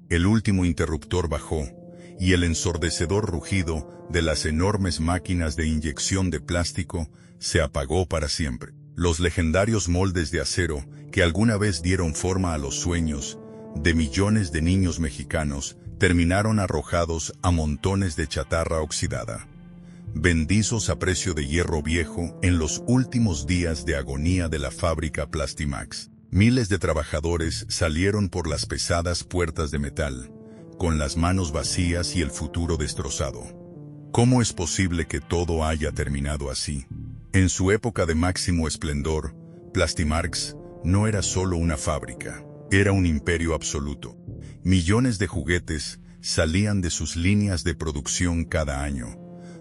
El último interruptor bajó, y el ensordecedor rugido de las enormes máquinas de inyección de plástico se apagó para siempre. Los legendarios moldes de acero que alguna vez dieron forma a los sueños de millones de niños mexicanos terminaron arrojados a montones de chatarra oxidada, bendizos a precio de hierro viejo en los últimos días de agonía de la fábrica Plastimax. Miles de trabajadores salieron por las pesadas puertas de metal, con las manos vacías y el futuro destrozado. ¿Cómo es posible que todo haya terminado así? En su época de máximo esplendor, Plastimax no era solo una fábrica, era un imperio absoluto. Millones de juguetes salían de sus líneas de producción cada año,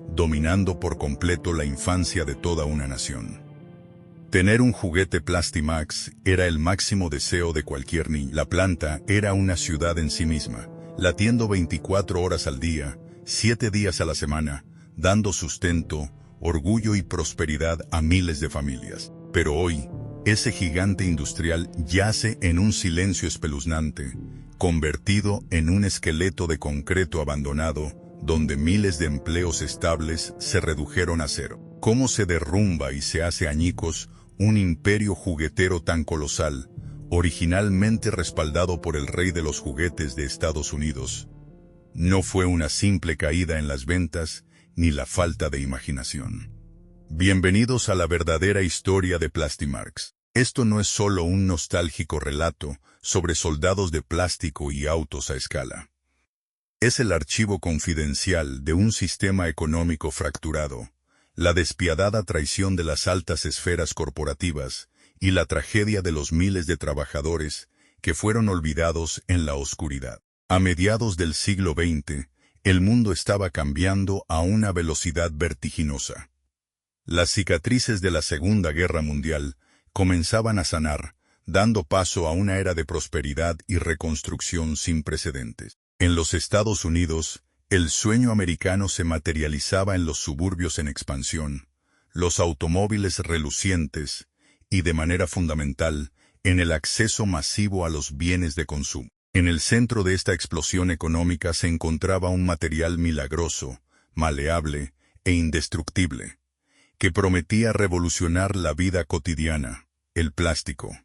dominando por completo la infancia de toda una nación. Tener un juguete Plastimax era el máximo deseo de cualquier niño. La planta era una ciudad en sí misma, latiendo 24 horas al día, 7 días a la semana, dando sustento, orgullo y prosperidad a miles de familias. Pero hoy, ese gigante industrial yace en un silencio espeluznante, convertido en un esqueleto de concreto abandonado, donde miles de empleos estables se redujeron a cero. ¿Cómo se derrumba y se hace añicos un imperio juguetero tan colosal, originalmente respaldado por el rey de los juguetes de Estados Unidos? No fue una simple caída en las ventas, ni la falta de imaginación. Bienvenidos a la verdadera historia de Plastimax. Esto no es solo un nostálgico relato sobre soldados de plástico y autos a escala. Es el archivo confidencial de un sistema económico fracturado, la despiadada traición de las altas esferas corporativas y la tragedia de los miles de trabajadores que fueron olvidados en la oscuridad. A mediados del siglo XX, el mundo estaba cambiando a una velocidad vertiginosa. Las cicatrices de la Segunda Guerra Mundial comenzaban a sanar, dando paso a una era de prosperidad y reconstrucción sin precedentes. En los Estados Unidos, el sueño americano se materializaba en los suburbios en expansión, los automóviles relucientes y, de manera fundamental, en el acceso masivo a los bienes de consumo. En el centro de esta explosión económica se encontraba un material milagroso, maleable e indestructible, que prometía revolucionar la vida cotidiana, el plástico.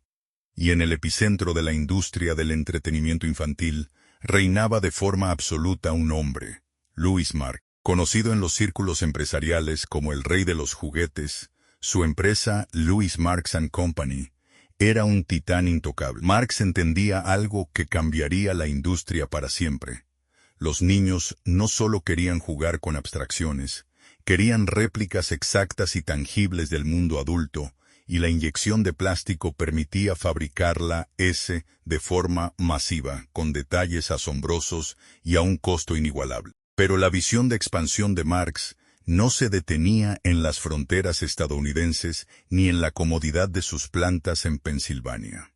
Y en el epicentro de la industria del entretenimiento infantil, reinaba de forma absoluta un hombre, Louis Marx. Conocido en los círculos empresariales como el rey de los juguetes, su empresa Louis Marx & Company era un titán intocable. Marx entendía algo que cambiaría la industria para siempre. Los niños no solo querían jugar con abstracciones, querían réplicas exactas y tangibles del mundo adulto, y la inyección de plástico permitía fabricarla de forma masiva, con detalles asombrosos y a un costo inigualable. Pero la visión de expansión de Marx no se detenía en las fronteras estadounidenses ni en la comodidad de sus plantas en Pensilvania.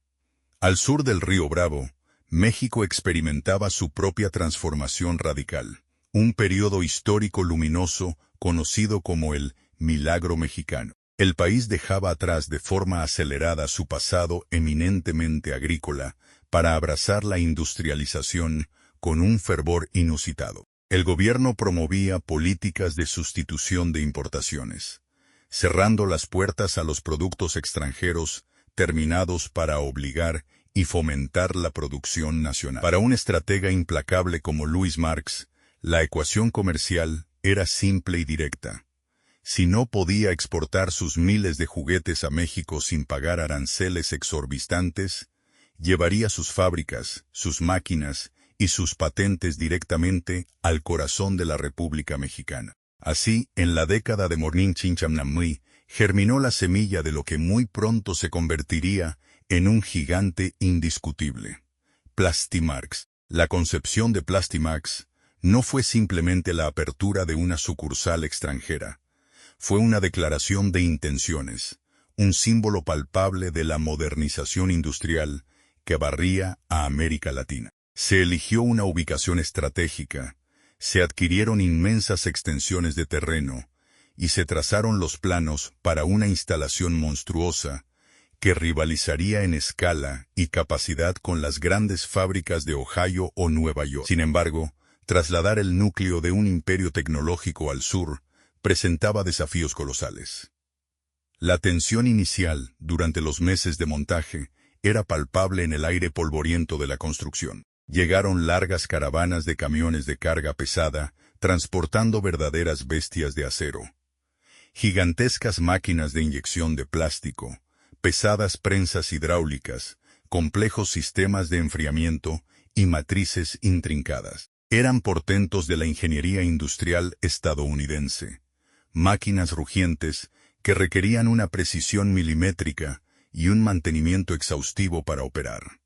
Al sur del río Bravo, México experimentaba su propia transformación radical, un periodo histórico luminoso conocido como el Milagro Mexicano. El país dejaba atrás de forma acelerada su pasado eminentemente agrícola para abrazar la industrialización con un fervor inusitado. El gobierno promovía políticas de sustitución de importaciones, cerrando las puertas a los productos extranjeros terminados para obligar y fomentar la producción nacional. Para un estratega implacable como Louis Marx, la ecuación comercial era simple y directa. Si no podía exportar sus miles de juguetes a México sin pagar aranceles exorbitantes, llevaría sus fábricas, sus máquinas y sus patentes directamente al corazón de la República Mexicana. Así, en la década de Morning-Chinchamnamui, germinó la semilla de lo que muy pronto se convertiría en un gigante indiscutible. Plastimax. La concepción de Plastimax no fue simplemente la apertura de una sucursal extranjera. Fue una declaración de intenciones, un símbolo palpable de la modernización industrial que barría a América Latina. Se eligió una ubicación estratégica, se adquirieron inmensas extensiones de terreno y se trazaron los planos para una instalación monstruosa que rivalizaría en escala y capacidad con las grandes fábricas de Ohio o Nueva York. Sin embargo, trasladar el núcleo de un imperio tecnológico al sur presentaba desafíos colosales. La tensión inicial, durante los meses de montaje, era palpable en el aire polvoriento de la construcción. Llegaron largas caravanas de camiones de carga pesada, transportando verdaderas bestias de acero. Gigantescas máquinas de inyección de plástico, pesadas prensas hidráulicas, complejos sistemas de enfriamiento y matrices intrincadas. Eran portentos de la ingeniería industrial estadounidense. Máquinas rugientes que requerían una precisión milimétrica y un mantenimiento exhaustivo para operar.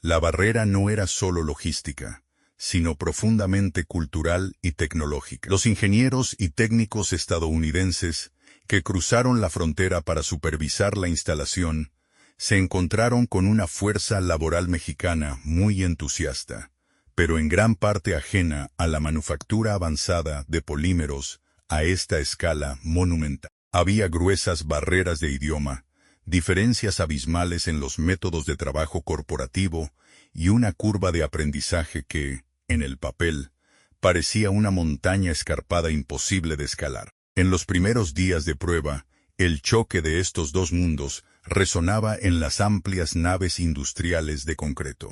La barrera no era solo logística, sino profundamente cultural y tecnológica. Los ingenieros y técnicos estadounidenses que cruzaron la frontera para supervisar la instalación se encontraron con una fuerza laboral mexicana muy entusiasta, pero en gran parte ajena a la manufactura avanzada de polímeros a esta escala monumental. Había gruesas barreras de idioma, diferencias abismales en los métodos de trabajo corporativo y una curva de aprendizaje que, en el papel, parecía una montaña escarpada imposible de escalar. En los primeros días de prueba, el choque de estos dos mundos resonaba en las amplias naves industriales de concreto.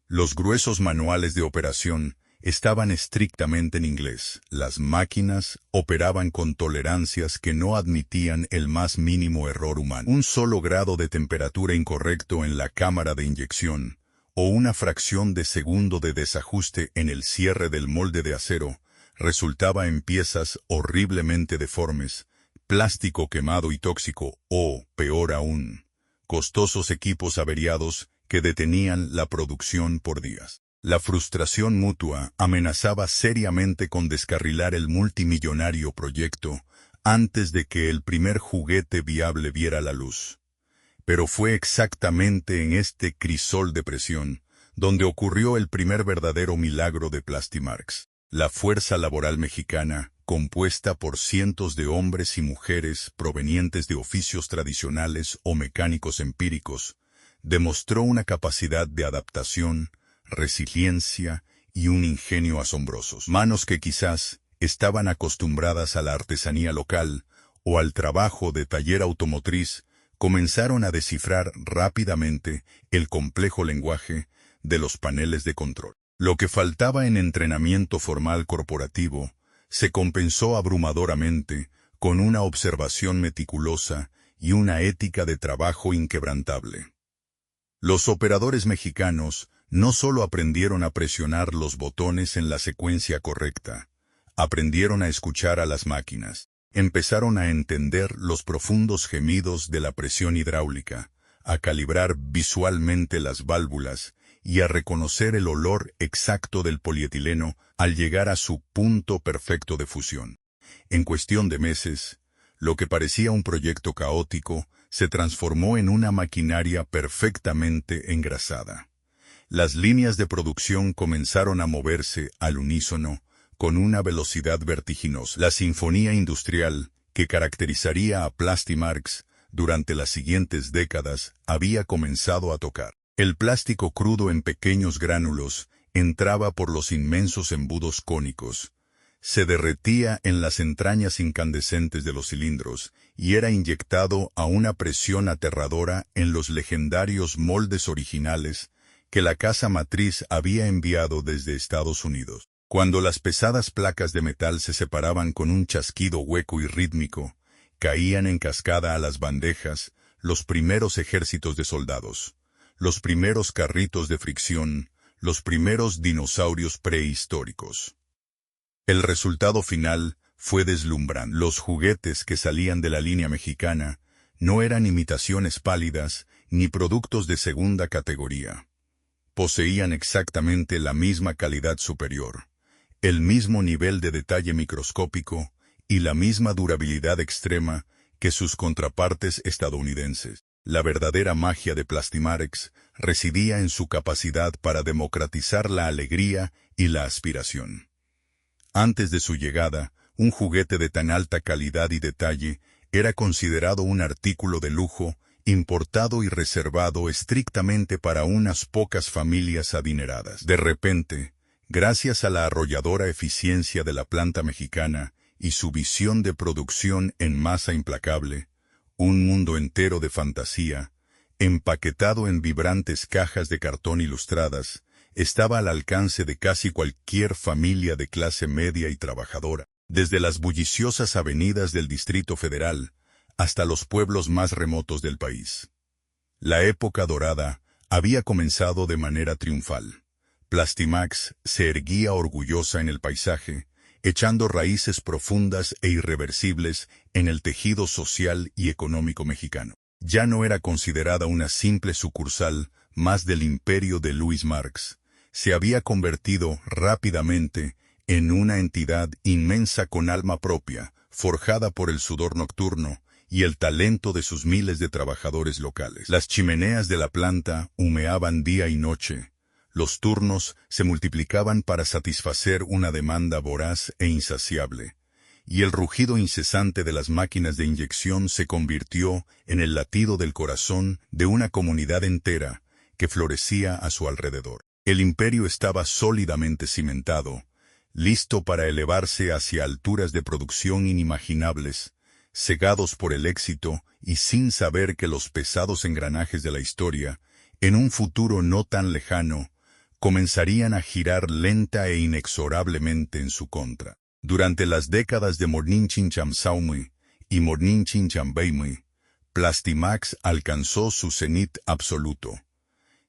Los gruesos manuales de operación estaban estrictamente en inglés. Las máquinas operaban con tolerancias que no admitían el más mínimo error humano. Un solo grado de temperatura incorrecto en la cámara de inyección, o una fracción de segundo de desajuste en el cierre del molde de acero, resultaba en piezas horriblemente deformes, plástico quemado y tóxico, o, peor aún, costosos equipos averiados que detenían la producción por días. La frustración mutua amenazaba seriamente con descarrilar el multimillonario proyecto antes de que el primer juguete viable viera la luz. Pero fue exactamente en este crisol de presión donde ocurrió el primer verdadero milagro de Plastimarx. La fuerza laboral mexicana, compuesta por cientos de hombres y mujeres provenientes de oficios tradicionales o mecánicos empíricos, demostró una capacidad de adaptación, resiliencia y un ingenio asombrosos. Manos que quizás estaban acostumbradas a la artesanía local o al trabajo de taller automotriz, comenzaron a descifrar rápidamente el complejo lenguaje de los paneles de control. Lo que faltaba en entrenamiento formal corporativo se compensó abrumadoramente con una observación meticulosa y una ética de trabajo inquebrantable. Los operadores mexicanos no solo aprendieron a presionar los botones en la secuencia correcta, aprendieron a escuchar a las máquinas, empezaron a entender los profundos gemidos de la presión hidráulica, a calibrar visualmente las válvulas y a reconocer el olor exacto del polietileno al llegar a su punto perfecto de fusión. En cuestión de meses, lo que parecía un proyecto caótico se transformó en una maquinaria perfectamente engrasada. Las líneas de producción comenzaron a moverse al unísono con una velocidad vertiginosa. La sinfonía industrial, que caracterizaría a Plastimarx durante las siguientes décadas, había comenzado a tocar. El plástico crudo en pequeños gránulos entraba por los inmensos embudos cónicos, se derretía en las entrañas incandescentes de los cilindros y era inyectado a una presión aterradora en los legendarios moldes originales que la casa matriz había enviado desde Estados Unidos. Cuando las pesadas placas de metal se separaban con un chasquido hueco y rítmico, caían en cascada a las bandejas los primeros ejércitos de soldados, los primeros carritos de fricción, los primeros dinosaurios prehistóricos. El resultado final fue deslumbrante. Los juguetes que salían de la línea mexicana no eran imitaciones pálidas ni productos de segunda categoría. Poseían exactamente la misma calidad superior, el mismo nivel de detalle microscópico y la misma durabilidad extrema que sus contrapartes estadounidenses. La verdadera magia de Plastimarx residía en su capacidad para democratizar la alegría y la aspiración. Antes de su llegada, un juguete de tan alta calidad y detalle era considerado un artículo de lujo importado y reservado estrictamente para unas pocas familias adineradas. De repente, gracias a la arrolladora eficiencia de la planta mexicana y su visión de producción en masa implacable, un mundo entero de fantasía, empaquetado en vibrantes cajas de cartón ilustradas, estaba al alcance de casi cualquier familia de clase media y trabajadora, desde las bulliciosas avenidas del Distrito Federal hasta los pueblos más remotos del país. La época dorada había comenzado de manera triunfal. Plastimax se erguía orgullosa en el paisaje, echando raíces profundas e irreversibles en el tejido social y económico mexicano. Ya no era considerada una simple sucursal más del imperio de Louis Marx. Se había convertido rápidamente en una entidad inmensa con alma propia, forjada por el sudor nocturno y el talento de sus miles de trabajadores locales. Las chimeneas de la planta humeaban día y noche. Los turnos se multiplicaban para satisfacer una demanda voraz e insaciable, y el rugido incesante de las máquinas de inyección se convirtió en el latido del corazón de una comunidad entera que florecía a su alrededor. El imperio estaba sólidamente cimentado, listo para elevarse hacia alturas de producción inimaginables, cegados por el éxito y sin saber que los pesados engranajes de la historia, en un futuro no tan lejano, comenzarían a girar lenta e inexorablemente en su contra. Durante las décadas de Morninchinchamsaumi y Morninchinchambeimi, Plastimax alcanzó su cenit absoluto.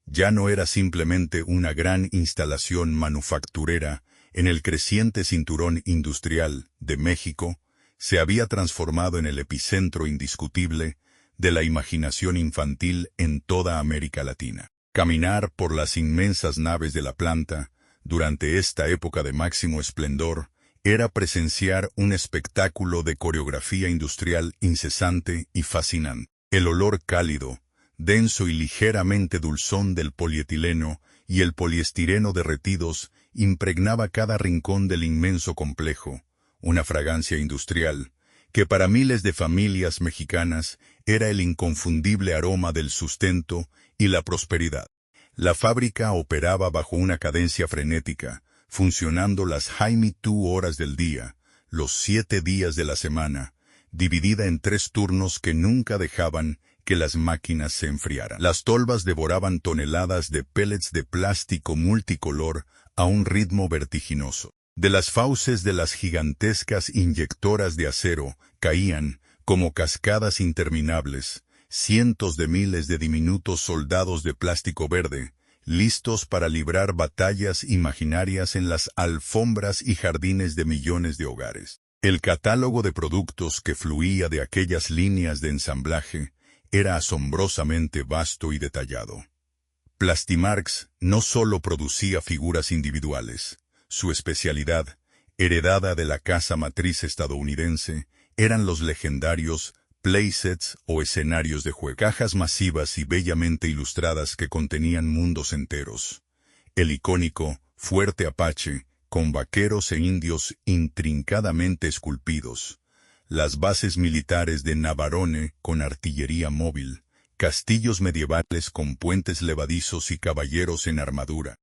Ya no era simplemente una gran instalación manufacturera en el creciente cinturón industrial de México, se había transformado en el epicentro indiscutible de la imaginación infantil en toda América Latina. Caminar por las inmensas naves de la planta, durante esta época de máximo esplendor, era presenciar un espectáculo de coreografía industrial incesante y fascinante. El olor cálido, denso y ligeramente dulzón del polietileno y el poliestireno derretidos impregnaba cada rincón del inmenso complejo, una fragancia industrial, que para miles de familias mexicanas era el inconfundible aroma del sustento y la prosperidad. La fábrica operaba bajo una cadencia frenética, funcionando las 22 horas del día, los 7 días de la semana, dividida en 3 turnos que nunca dejaban que las máquinas se enfriaran. Las tolvas devoraban toneladas de pellets de plástico multicolor a un ritmo vertiginoso. De las fauces de las gigantescas inyectoras de acero caían, como cascadas interminables, cientos de miles de diminutos soldados de plástico verde, listos para librar batallas imaginarias en las alfombras y jardines de millones de hogares. El catálogo de productos que fluía de aquellas líneas de ensamblaje era asombrosamente vasto y detallado. Plastimax no solo producía figuras individuales. Su especialidad, heredada de la casa matriz estadounidense, eran los legendarios playsets o escenarios de juego. Cajas masivas y bellamente ilustradas que contenían mundos enteros. El icónico Fuerte Apache, con vaqueros e indios intrincadamente esculpidos. Las bases militares de Navarone con artillería móvil. Castillos medievales con puentes levadizos y caballeros en armadura.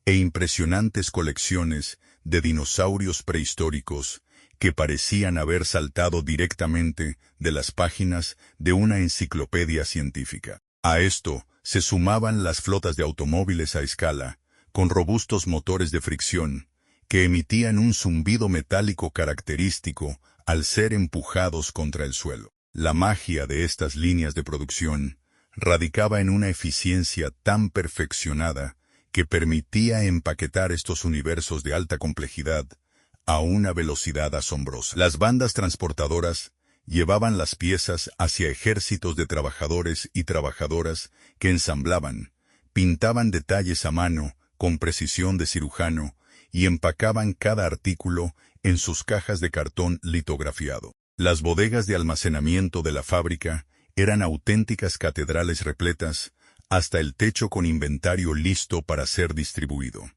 E impresionantes colecciones de dinosaurios prehistóricos que parecían haber saltado directamente de las páginas de una enciclopedia científica. A esto se sumaban las flotas de automóviles a escala, con robustos motores de fricción, que emitían un zumbido metálico característico al ser empujados contra el suelo. La magia de estas líneas de producción radicaba en una eficiencia tan perfeccionada que permitía empaquetar estos universos de alta complejidad a una velocidad asombrosa. Las bandas transportadoras llevaban las piezas hacia ejércitos de trabajadores y trabajadoras que ensamblaban, pintaban detalles a mano con precisión de cirujano y empacaban cada artículo en sus cajas de cartón litografiado. Las bodegas de almacenamiento de la fábrica eran auténticas catedrales repletas, hasta el techo con inventario listo para ser distribuido.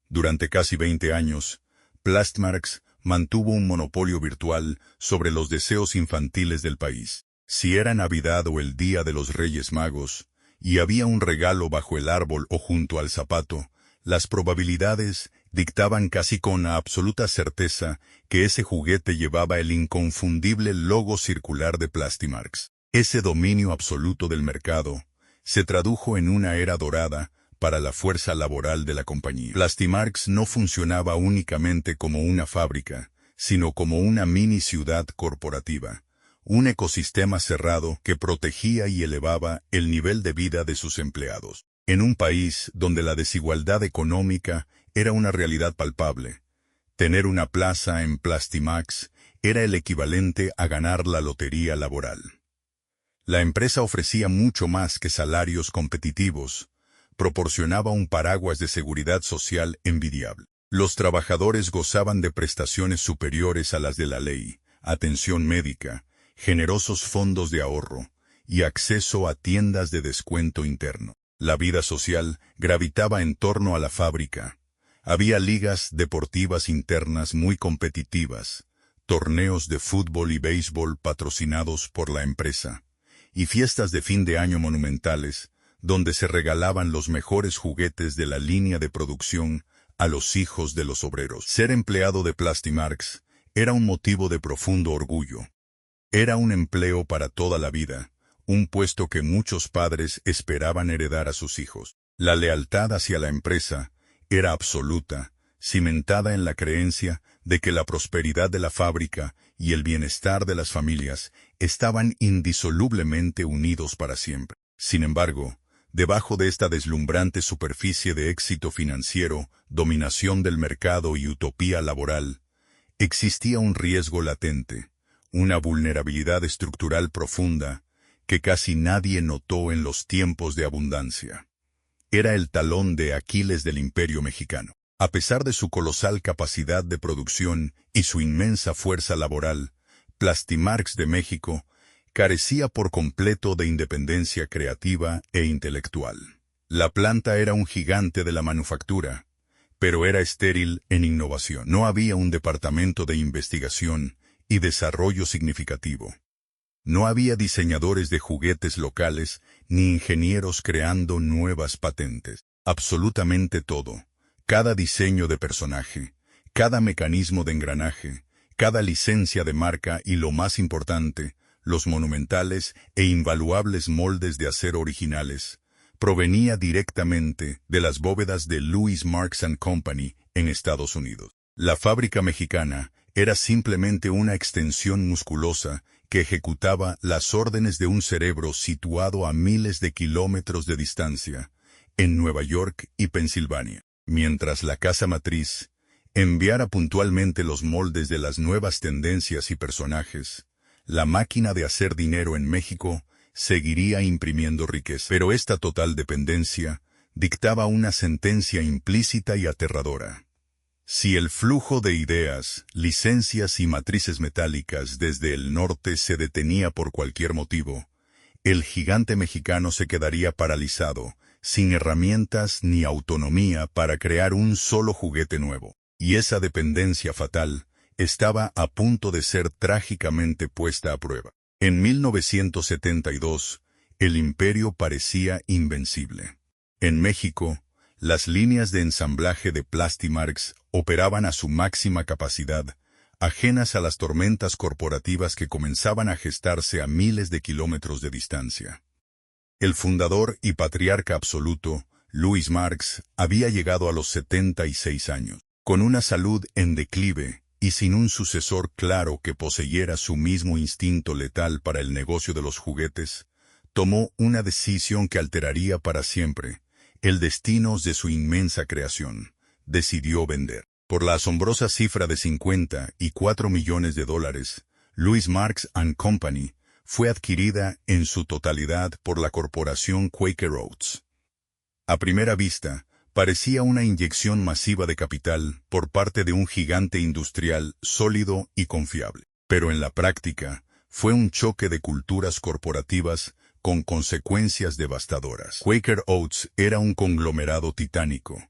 Durante casi 20 años, Plastimax mantuvo un monopolio virtual sobre los deseos infantiles del país. Si era Navidad o el Día de los Reyes Magos, y había un regalo bajo el árbol o junto al zapato, las probabilidades dictaban casi con absoluta certeza que ese juguete llevaba el inconfundible logo circular de Plastimarks. Ese dominio absoluto del mercado se tradujo en una era dorada para la fuerza laboral de la compañía. Plastimarks no funcionaba únicamente como una fábrica, sino como una mini ciudad corporativa, un ecosistema cerrado que protegía y elevaba el nivel de vida de sus empleados. En un país donde la desigualdad económica era una realidad palpable, tener una plaza en Plastimarks era el equivalente a ganar la lotería laboral. La empresa ofrecía mucho más que salarios competitivos, proporcionaba un paraguas de seguridad social envidiable. Los trabajadores gozaban de prestaciones superiores a las de la ley, atención médica, generosos fondos de ahorro y acceso a tiendas de descuento interno. La vida social gravitaba en torno a la fábrica. Había ligas deportivas internas muy competitivas, torneos de fútbol y béisbol patrocinados por la empresa, y fiestas de fin de año monumentales, donde se regalaban los mejores juguetes de la línea de producción a los hijos de los obreros. Ser empleado de Plastimarks era un motivo de profundo orgullo. Era un empleo para toda la vida, un puesto que muchos padres esperaban heredar a sus hijos. La lealtad hacia la empresa era absoluta, cimentada en la creencia de que la prosperidad de la fábrica y el bienestar de las familias estaban indisolublemente unidos para siempre. Sin embargo, debajo de esta deslumbrante superficie de éxito financiero, dominación del mercado y utopía laboral, existía un riesgo latente, una vulnerabilidad estructural profunda que casi nadie notó en los tiempos de abundancia. Era el talón de Aquiles del Imperio Mexicano. A pesar de su colosal capacidad de producción y su inmensa fuerza laboral, Plastimarks de México carecía por completo de independencia creativa e intelectual. La planta era un gigante de la manufactura, pero era estéril en innovación. No había un departamento de investigación y desarrollo significativo. No había diseñadores de juguetes locales ni ingenieros creando nuevas patentes. Absolutamente todo, cada diseño de personaje, cada mecanismo de engranaje, cada licencia de marca y, lo más importante, los monumentales e invaluables moldes de acero originales, provenía directamente de las bóvedas de Louis Marks & Company en Estados Unidos. La fábrica mexicana era simplemente una extensión musculosa que ejecutaba las órdenes de un cerebro situado a miles de kilómetros de distancia, en Nueva York y Pensilvania. Mientras la casa matriz enviara puntualmente los moldes de las nuevas tendencias y personajes, la máquina de hacer dinero en México seguiría imprimiendo riqueza. Pero esta total dependencia dictaba una sentencia implícita y aterradora. Si el flujo de ideas, licencias y matrices metálicas desde el norte se detenía por cualquier motivo, el gigante mexicano se quedaría paralizado, sin herramientas ni autonomía para crear un solo juguete nuevo. Y esa dependencia fatal estaba a punto de ser trágicamente puesta a prueba. En 1972, el imperio parecía invencible. En México, las líneas de ensamblaje de Plastimarks operaban a su máxima capacidad, ajenas a las tormentas corporativas que comenzaban a gestarse a miles de kilómetros de distancia. El fundador y patriarca absoluto, Louis Marks, había llegado a los 76 años. Con una salud en declive y sin un sucesor claro que poseyera su mismo instinto letal para el negocio de los juguetes, tomó una decisión que alteraría para siempre el destino de su inmensa creación. Decidió vender. Por la asombrosa cifra de $54 millones, Louis Marks & Company fue adquirida en su totalidad por la corporación Quaker Oats. A primera vista, parecía una inyección masiva de capital por parte de un gigante industrial sólido y confiable. Pero en la práctica, fue un choque de culturas corporativas con consecuencias devastadoras. Quaker Oats era un conglomerado titánico,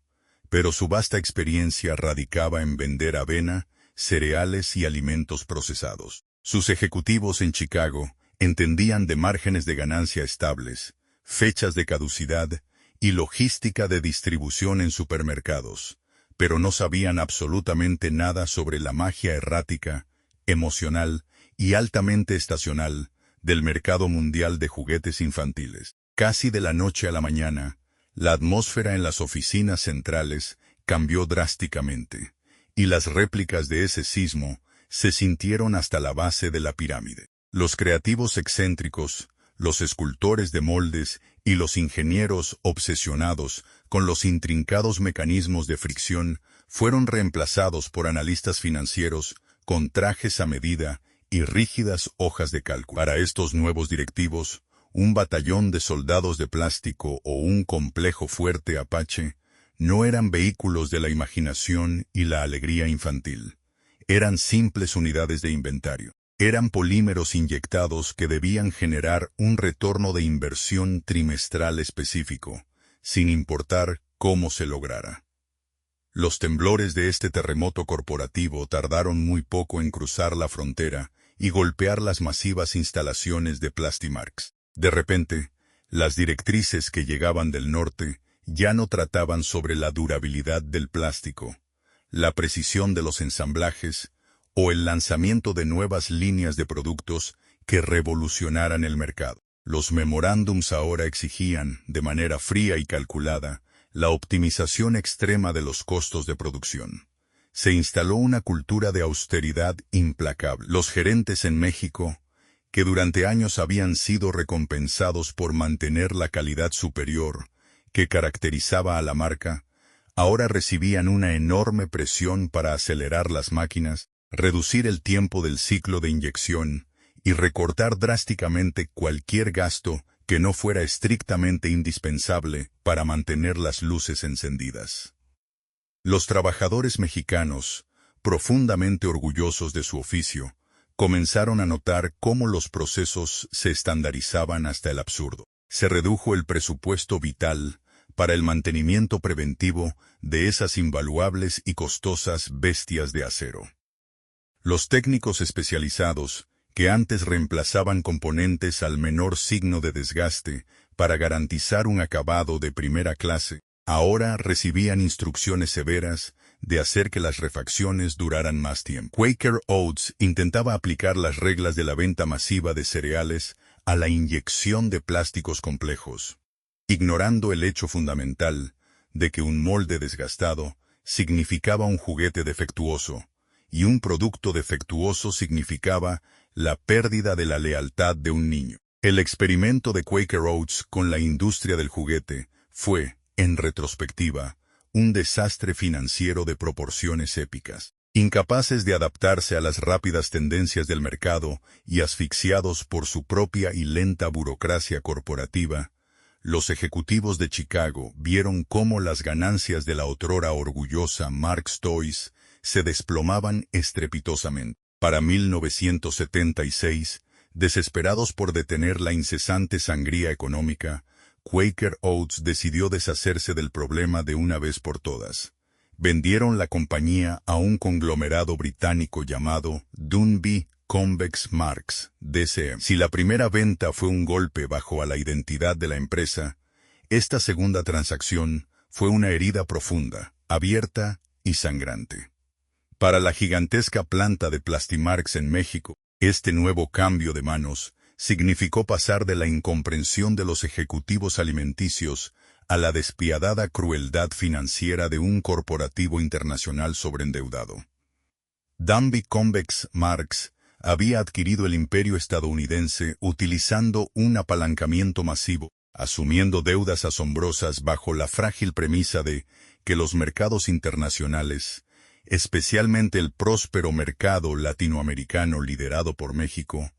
pero su vasta experiencia radicaba en vender avena, cereales y alimentos procesados. Sus ejecutivos en Chicago Entendían de márgenes de ganancia estables, fechas de caducidad y logística de distribución en supermercados, pero no sabían absolutamente nada sobre la magia errática, emocional y altamente estacional del mercado mundial de juguetes infantiles. Casi de la noche a la mañana, la atmósfera en las oficinas centrales cambió drásticamente, y las réplicas de ese sismo se sintieron hasta la base de la pirámide. Los creativos excéntricos, los escultores de moldes y los ingenieros obsesionados con los intrincados mecanismos de fricción fueron reemplazados por analistas financieros con trajes a medida y rígidas hojas de cálculo. Para estos nuevos directivos, un batallón de soldados de plástico o un complejo fuerte Apache no eran vehículos de la imaginación y la alegría infantil. Eran simples unidades de inventario. Eran polímeros inyectados que debían generar un retorno de inversión trimestral específico, sin importar cómo se lograra. Los temblores de este terremoto corporativo tardaron muy poco en cruzar la frontera y golpear las masivas instalaciones de Plastimarx. De repente, las directrices que llegaban del norte ya no trataban sobre la durabilidad del plástico, la precisión de los ensamblajes o el lanzamiento de nuevas líneas de productos que revolucionaran el mercado. Los memorándums ahora exigían, de manera fría y calculada, la optimización extrema de los costos de producción. Se instaló una cultura de austeridad implacable. Los gerentes en México, que durante años habían sido recompensados por mantener la calidad superior que caracterizaba a la marca, ahora recibían una enorme presión para acelerar las máquinas, reducir el tiempo del ciclo de inyección y recortar drásticamente cualquier gasto que no fuera estrictamente indispensable para mantener las luces encendidas. Los trabajadores mexicanos, profundamente orgullosos de su oficio, comenzaron a notar cómo los procesos se estandarizaban hasta el absurdo. Se redujo el presupuesto vital para el mantenimiento preventivo de esas invaluables y costosas bestias de acero. Los técnicos especializados, que antes reemplazaban componentes al menor signo de desgaste para garantizar un acabado de primera clase, ahora recibían instrucciones severas de hacer que las refacciones duraran más tiempo. Quaker Oats intentaba aplicar las reglas de la venta masiva de cereales a la inyección de plásticos complejos, ignorando el hecho fundamental de que un molde desgastado significaba un juguete defectuoso, y un producto defectuoso significaba la pérdida de la lealtad de un niño. El experimento de Quaker Oats con la industria del juguete fue, en retrospectiva, un desastre financiero de proporciones épicas. Incapaces de adaptarse a las rápidas tendencias del mercado y asfixiados por su propia y lenta burocracia corporativa, los ejecutivos de Chicago vieron cómo las ganancias de la otrora orgullosa Mark's Toys se desplomaban estrepitosamente. Para 1976, desesperados por detener la incesante sangría económica, Quaker Oats decidió deshacerse del problema de una vez por todas. Vendieron la compañía a un conglomerado británico llamado Dunby Convex Marks, DCM. Si la primera venta fue un golpe bajo a la identidad de la empresa, esta segunda transacción fue una herida profunda, abierta y sangrante. Para la gigantesca planta de Plastimarx en México, este nuevo cambio de manos significó pasar de la incomprensión de los ejecutivos alimenticios a la despiadada crueldad financiera de un corporativo internacional sobreendeudado. Dunby Convex Marks había adquirido el imperio estadounidense utilizando un apalancamiento masivo, asumiendo deudas asombrosas bajo la frágil premisa de que los mercados internacionales, especialmente el próspero mercado latinoamericano liderado por México,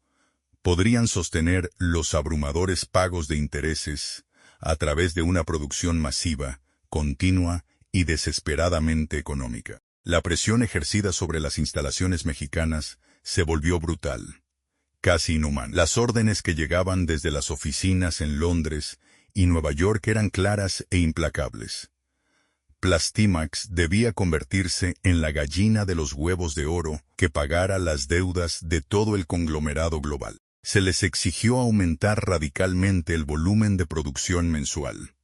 podrían sostener los abrumadores pagos de intereses a través de una producción masiva, continua y desesperadamente económica. La presión ejercida sobre las instalaciones mexicanas se volvió brutal, casi inhumana. Las órdenes que llegaban desde las oficinas en Londres y Nueva York eran claras e implacables. Plastimax debía convertirse en la gallina de los huevos de oro que pagara las deudas de todo el conglomerado global. se les exigió aumentar radicalmente el volumen de producción mensual,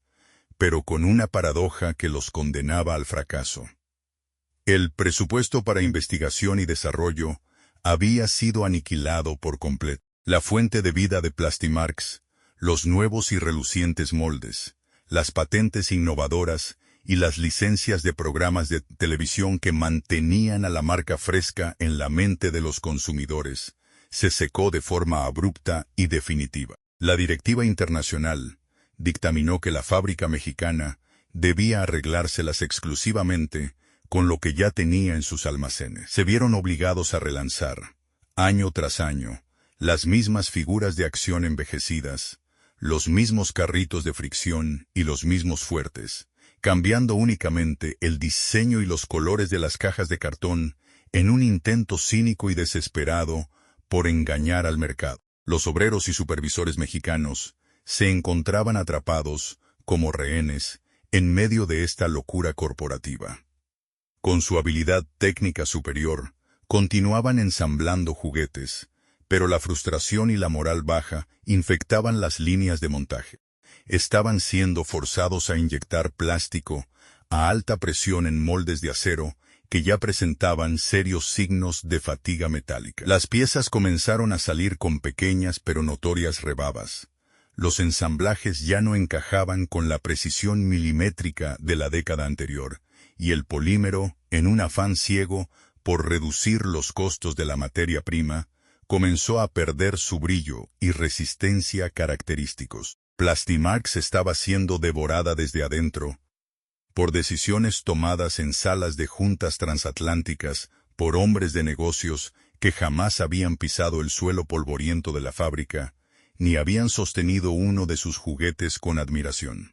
pero con una paradoja que los condenaba al fracaso. El presupuesto para investigación y desarrollo había sido aniquilado por completo. La fuente de vida de Plastimarx, los nuevos y relucientes moldes, las patentes innovadoras y las licencias de programas de televisión que mantenían a la marca fresca en la mente de los consumidores, se secó de forma abrupta y definitiva. La directiva internacional dictaminó que la fábrica mexicana debía arreglárselas exclusivamente con lo que ya tenía en sus almacenes. Se vieron obligados a relanzar, año tras año, las mismas figuras de acción envejecidas, los mismos carritos de fricción y los mismos fuertes, cambiando únicamente el diseño y los colores de las cajas de cartón en un intento cínico y desesperado por engañar al mercado. Los obreros y supervisores mexicanos se encontraban atrapados, como rehenes, en medio de esta locura corporativa. Con su habilidad técnica superior, continuaban ensamblando juguetes, pero la frustración y la moral baja infectaban las líneas de montaje. Estaban siendo forzados a inyectar plástico a alta presión en moldes de acero que ya presentaban serios signos de fatiga metálica. Las piezas comenzaron a salir con pequeñas pero notorias rebabas. Los ensamblajes ya no encajaban con la precisión milimétrica de la década anterior, y el polímero, en un afán ciego por reducir los costos de la materia prima, comenzó a perder su brillo y resistencia característicos. Plastimarx estaba siendo devorada desde adentro, por decisiones tomadas en salas de juntas transatlánticas por hombres de negocios que jamás habían pisado el suelo polvoriento de la fábrica, ni habían sostenido uno de sus juguetes con admiración.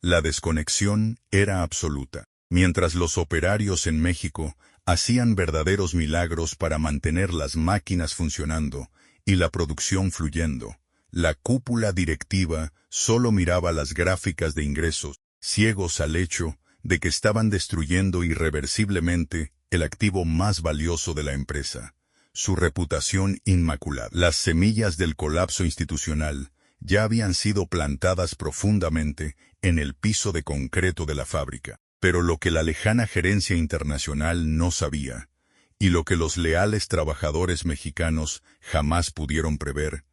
La desconexión era absoluta. Mientras los operarios en México hacían verdaderos milagros para mantener las máquinas funcionando y la producción fluyendo, la cúpula directiva solo miraba las gráficas de ingresos, ciegos al hecho de que estaban destruyendo irreversiblemente el activo más valioso de la empresa, su reputación inmaculada. Las semillas del colapso institucional ya habían sido plantadas profundamente en el piso de concreto de la fábrica. Pero lo que la lejana gerencia internacional no sabía, y lo que los leales trabajadores mexicanos jamás pudieron prever,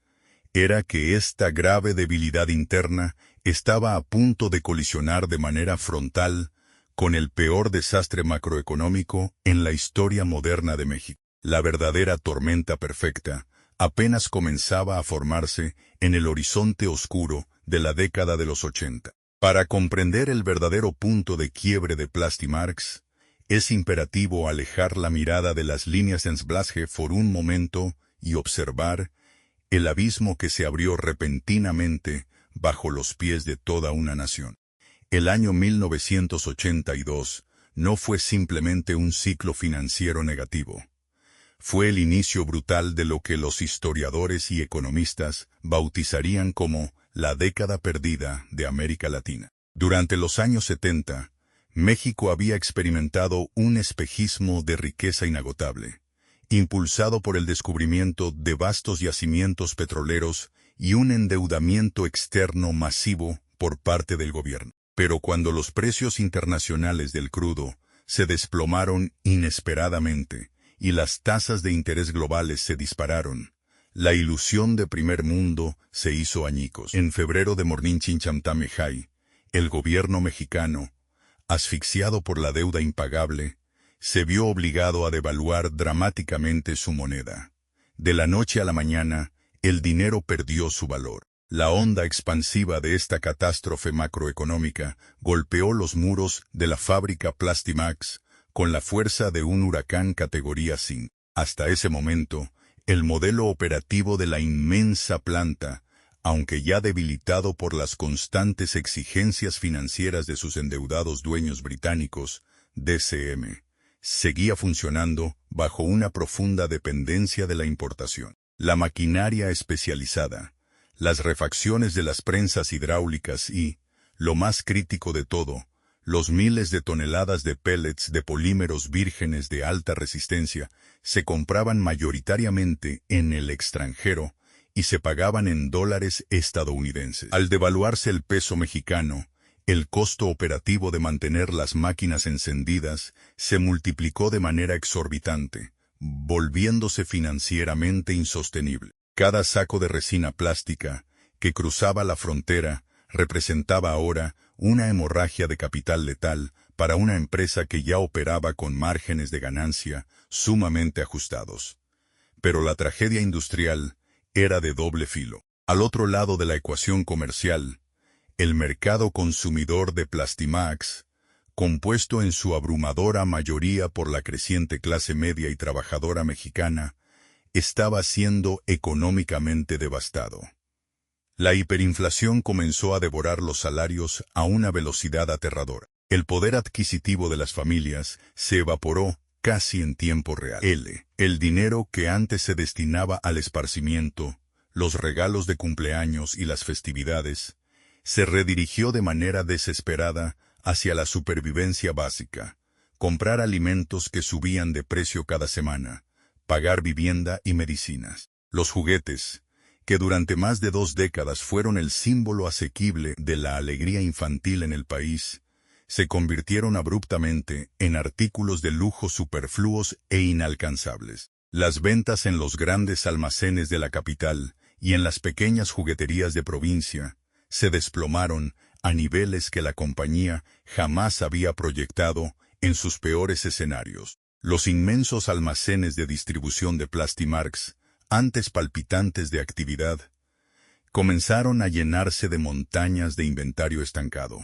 era que esta grave debilidad interna estaba a punto de colisionar de manera frontal con el peor desastre macroeconómico en la historia moderna de México. La verdadera tormenta perfecta apenas comenzaba a formarse en el horizonte oscuro de la década de los 80. Para comprender el verdadero punto de quiebre de Plastimarx, es imperativo alejar la mirada de las líneas de ensamblaje por un momento y observar el abismo que se abrió repentinamente bajo los pies de toda una nación. El año 1982 no fue simplemente un ciclo financiero negativo. Fue el inicio brutal de lo que los historiadores y economistas bautizarían como la década perdida de América Latina. Durante los años 70, México había experimentado un espejismo de riqueza inagotable, impulsado por el descubrimiento de vastos yacimientos petroleros y un endeudamiento externo masivo por parte del gobierno. Pero cuando los precios internacionales del crudo se desplomaron inesperadamente y las tasas de interés globales se dispararon, la ilusión de primer mundo se hizo añicos. En febrero de Morninchinchamtamejay, el gobierno mexicano, asfixiado por la deuda impagable, se vio obligado a devaluar dramáticamente su moneda. De la noche a la mañana, el dinero perdió su valor. La onda expansiva de esta catástrofe macroeconómica golpeó los muros de la fábrica Plastimax con la fuerza de un huracán categoría 5. Hasta ese momento, el modelo operativo de la inmensa planta, aunque ya debilitado por las constantes exigencias financieras de sus endeudados dueños británicos, DCM, seguía funcionando bajo una profunda dependencia de la importación. La maquinaria especializada, las refacciones de las prensas hidráulicas y, lo más crítico de todo, los miles de toneladas de pellets de polímeros vírgenes de alta resistencia se compraban mayoritariamente en el extranjero y se pagaban en dólares estadounidenses. Al devaluarse el peso mexicano, el costo operativo de mantener las máquinas encendidas se multiplicó de manera exorbitante, volviéndose financieramente insostenible. Cada saco de resina plástica que cruzaba la frontera representaba ahora una hemorragia de capital letal para una empresa que ya operaba con márgenes de ganancia sumamente ajustados. Pero la tragedia industrial era de doble filo. Al otro lado de la ecuación comercial, el mercado consumidor de Plastimax, compuesto en su abrumadora mayoría por la creciente clase media y trabajadora mexicana, estaba siendo económicamente devastado. La hiperinflación comenzó a devorar los salarios a una velocidad aterradora. El poder adquisitivo de las familias se evaporó casi en tiempo real. El dinero que antes se destinaba al esparcimiento, los regalos de cumpleaños y las festividades, se redirigió de manera desesperada hacia la supervivencia básica, comprar alimentos que subían de precio cada semana, pagar vivienda y medicinas. Los juguetes, que durante más de 2 décadas fueron el símbolo asequible de la alegría infantil en el país, se convirtieron abruptamente en artículos de lujo superfluos e inalcanzables. Las ventas en los grandes almacenes de la capital y en las pequeñas jugueterías de provincia se desplomaron a niveles que la compañía jamás había proyectado en sus peores escenarios. Los inmensos almacenes de distribución de Plastimax, antes palpitantes de actividad, comenzaron a llenarse de montañas de inventario estancado.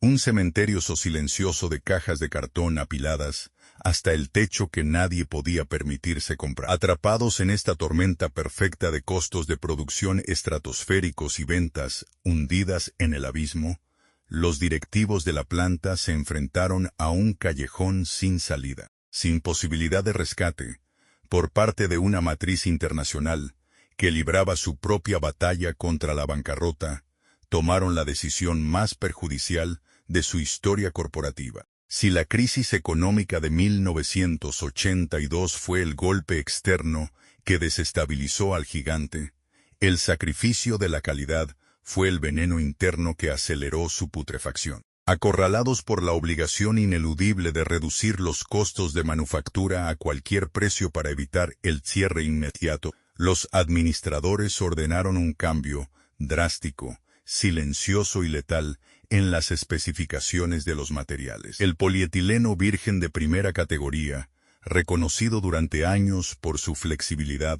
Un cementerio silencioso de cajas de cartón apiladas hasta el techo que nadie podía permitirse comprar. Atrapados en esta tormenta perfecta de costos de producción estratosféricos y ventas hundidas en el abismo, los directivos de la planta se enfrentaron a un callejón sin salida, sin posibilidad de rescate, por parte de una matriz internacional que libraba su propia batalla contra la bancarrota. Tomaron la decisión más perjudicial de su historia corporativa. Si la crisis económica de 1982 fue el golpe externo que desestabilizó al gigante, el sacrificio de la calidad fue el veneno interno que aceleró su putrefacción. Acorralados por la obligación ineludible de reducir los costos de manufactura a cualquier precio para evitar el cierre inmediato, los administradores ordenaron un cambio drástico, silencioso y letal en las especificaciones de los materiales. El polietileno virgen de primera categoría, reconocido durante años por su flexibilidad,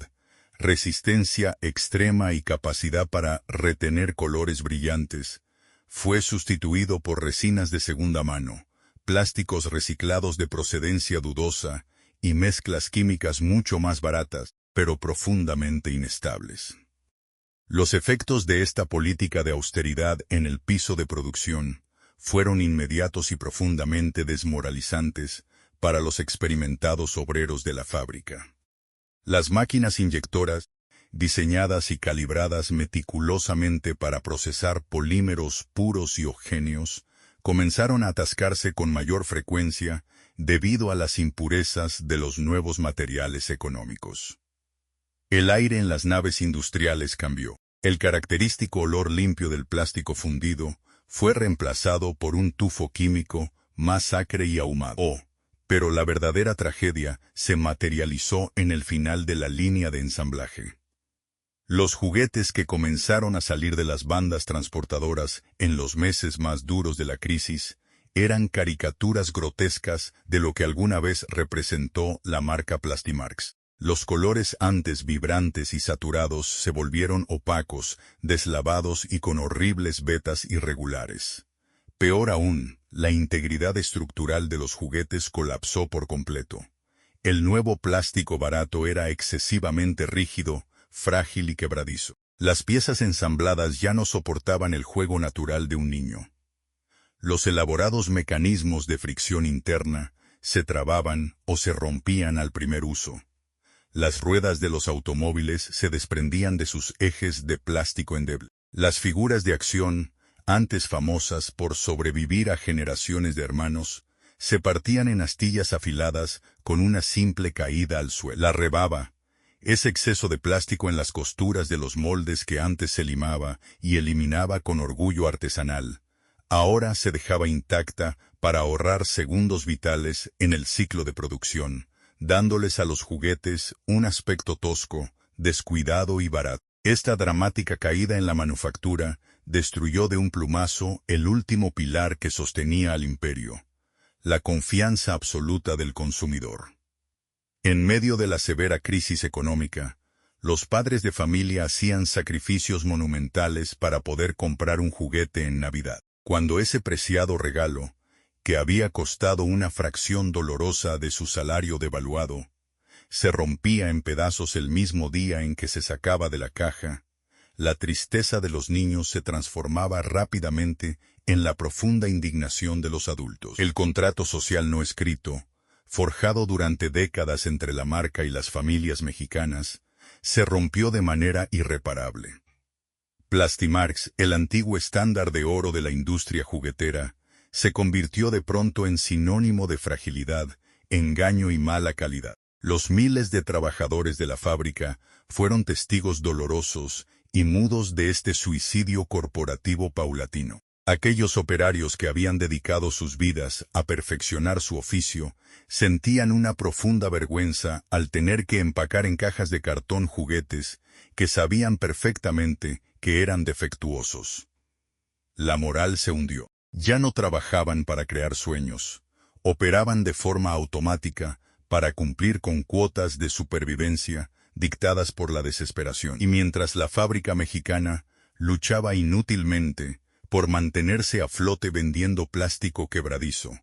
resistencia extrema y capacidad para retener colores brillantes, fue sustituido por resinas de segunda mano, plásticos reciclados de procedencia dudosa y mezclas químicas mucho más baratas, pero profundamente inestables. Los efectos de esta política de austeridad en el piso de producción fueron inmediatos y profundamente desmoralizantes para los experimentados obreros de la fábrica. Las máquinas inyectoras, diseñadas y calibradas meticulosamente para procesar polímeros puros y homogéneos, comenzaron a atascarse con mayor frecuencia debido a las impurezas de los nuevos materiales económicos. El aire en las naves industriales cambió. El característico olor limpio del plástico fundido fue reemplazado por un tufo químico más acre y ahumado. Pero la verdadera tragedia se materializó en el final de la línea de ensamblaje. Los juguetes que comenzaron a salir de las bandas transportadoras en los meses más duros de la crisis eran caricaturas grotescas de lo que alguna vez representó la marca Plastimax. Los colores antes vibrantes y saturados se volvieron opacos, deslavados y con horribles vetas irregulares. Peor aún, la integridad estructural de los juguetes colapsó por completo. El nuevo plástico barato era excesivamente rígido, frágil y quebradizo. Las piezas ensambladas ya no soportaban el juego natural de un niño. Los elaborados mecanismos de fricción interna se trababan o se rompían al primer uso. Las ruedas de los automóviles se desprendían de sus ejes de plástico endeble. Las figuras de acción, antes famosas por sobrevivir a generaciones de hermanos, se partían en astillas afiladas con una simple caída al suelo. La rebaba, Ese exceso de plástico en las costuras de los moldes que antes se limaba y eliminaba con orgullo artesanal, ahora se dejaba intacta para ahorrar segundos vitales en el ciclo de producción, dándoles a los juguetes un aspecto tosco, descuidado y barato. Esta dramática caída en la manufactura destruyó de un plumazo el último pilar que sostenía al imperio, la confianza absoluta del consumidor. En medio de la severa crisis económica, los padres de familia hacían sacrificios monumentales para poder comprar un juguete en Navidad, cuando ese preciado regalo, que había costado una fracción dolorosa de su salario devaluado, se rompía en pedazos el mismo día en que se sacaba de la caja. La tristeza de los niños se transformaba rápidamente en la profunda indignación de los adultos. El contrato social no escrito, forjado durante décadas entre la marca y las familias mexicanas, se rompió de manera irreparable. Plastimarx, el antiguo estándar de oro de la industria juguetera, se convirtió de pronto en sinónimo de fragilidad, engaño y mala calidad. Los miles de trabajadores de la fábrica fueron testigos dolorosos y mudos de este suicidio corporativo paulatino. Aquellos operarios que habían dedicado sus vidas a perfeccionar su oficio sentían una profunda vergüenza al tener que empacar en cajas de cartón juguetes que sabían perfectamente que eran defectuosos. La moral se hundió. Ya no trabajaban para crear sueños, operaban de forma automática para cumplir con cuotas de supervivencia dictadas por la desesperación. Y mientras la fábrica mexicana luchaba inútilmente por mantenerse a flote vendiendo plástico quebradizo,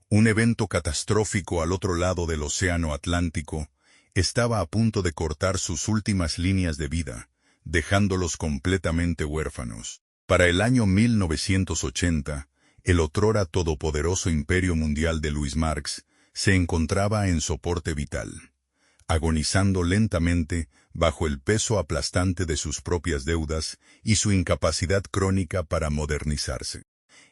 un evento catastrófico al otro lado del océano Atlántico estaba a punto de cortar sus últimas líneas de vida, dejándolos completamente huérfanos. Para el año 1980, el otrora todopoderoso imperio mundial de Louis Marx se encontraba en soporte vital, agonizando lentamente bajo el peso aplastante de sus propias deudas y su incapacidad crónica para modernizarse.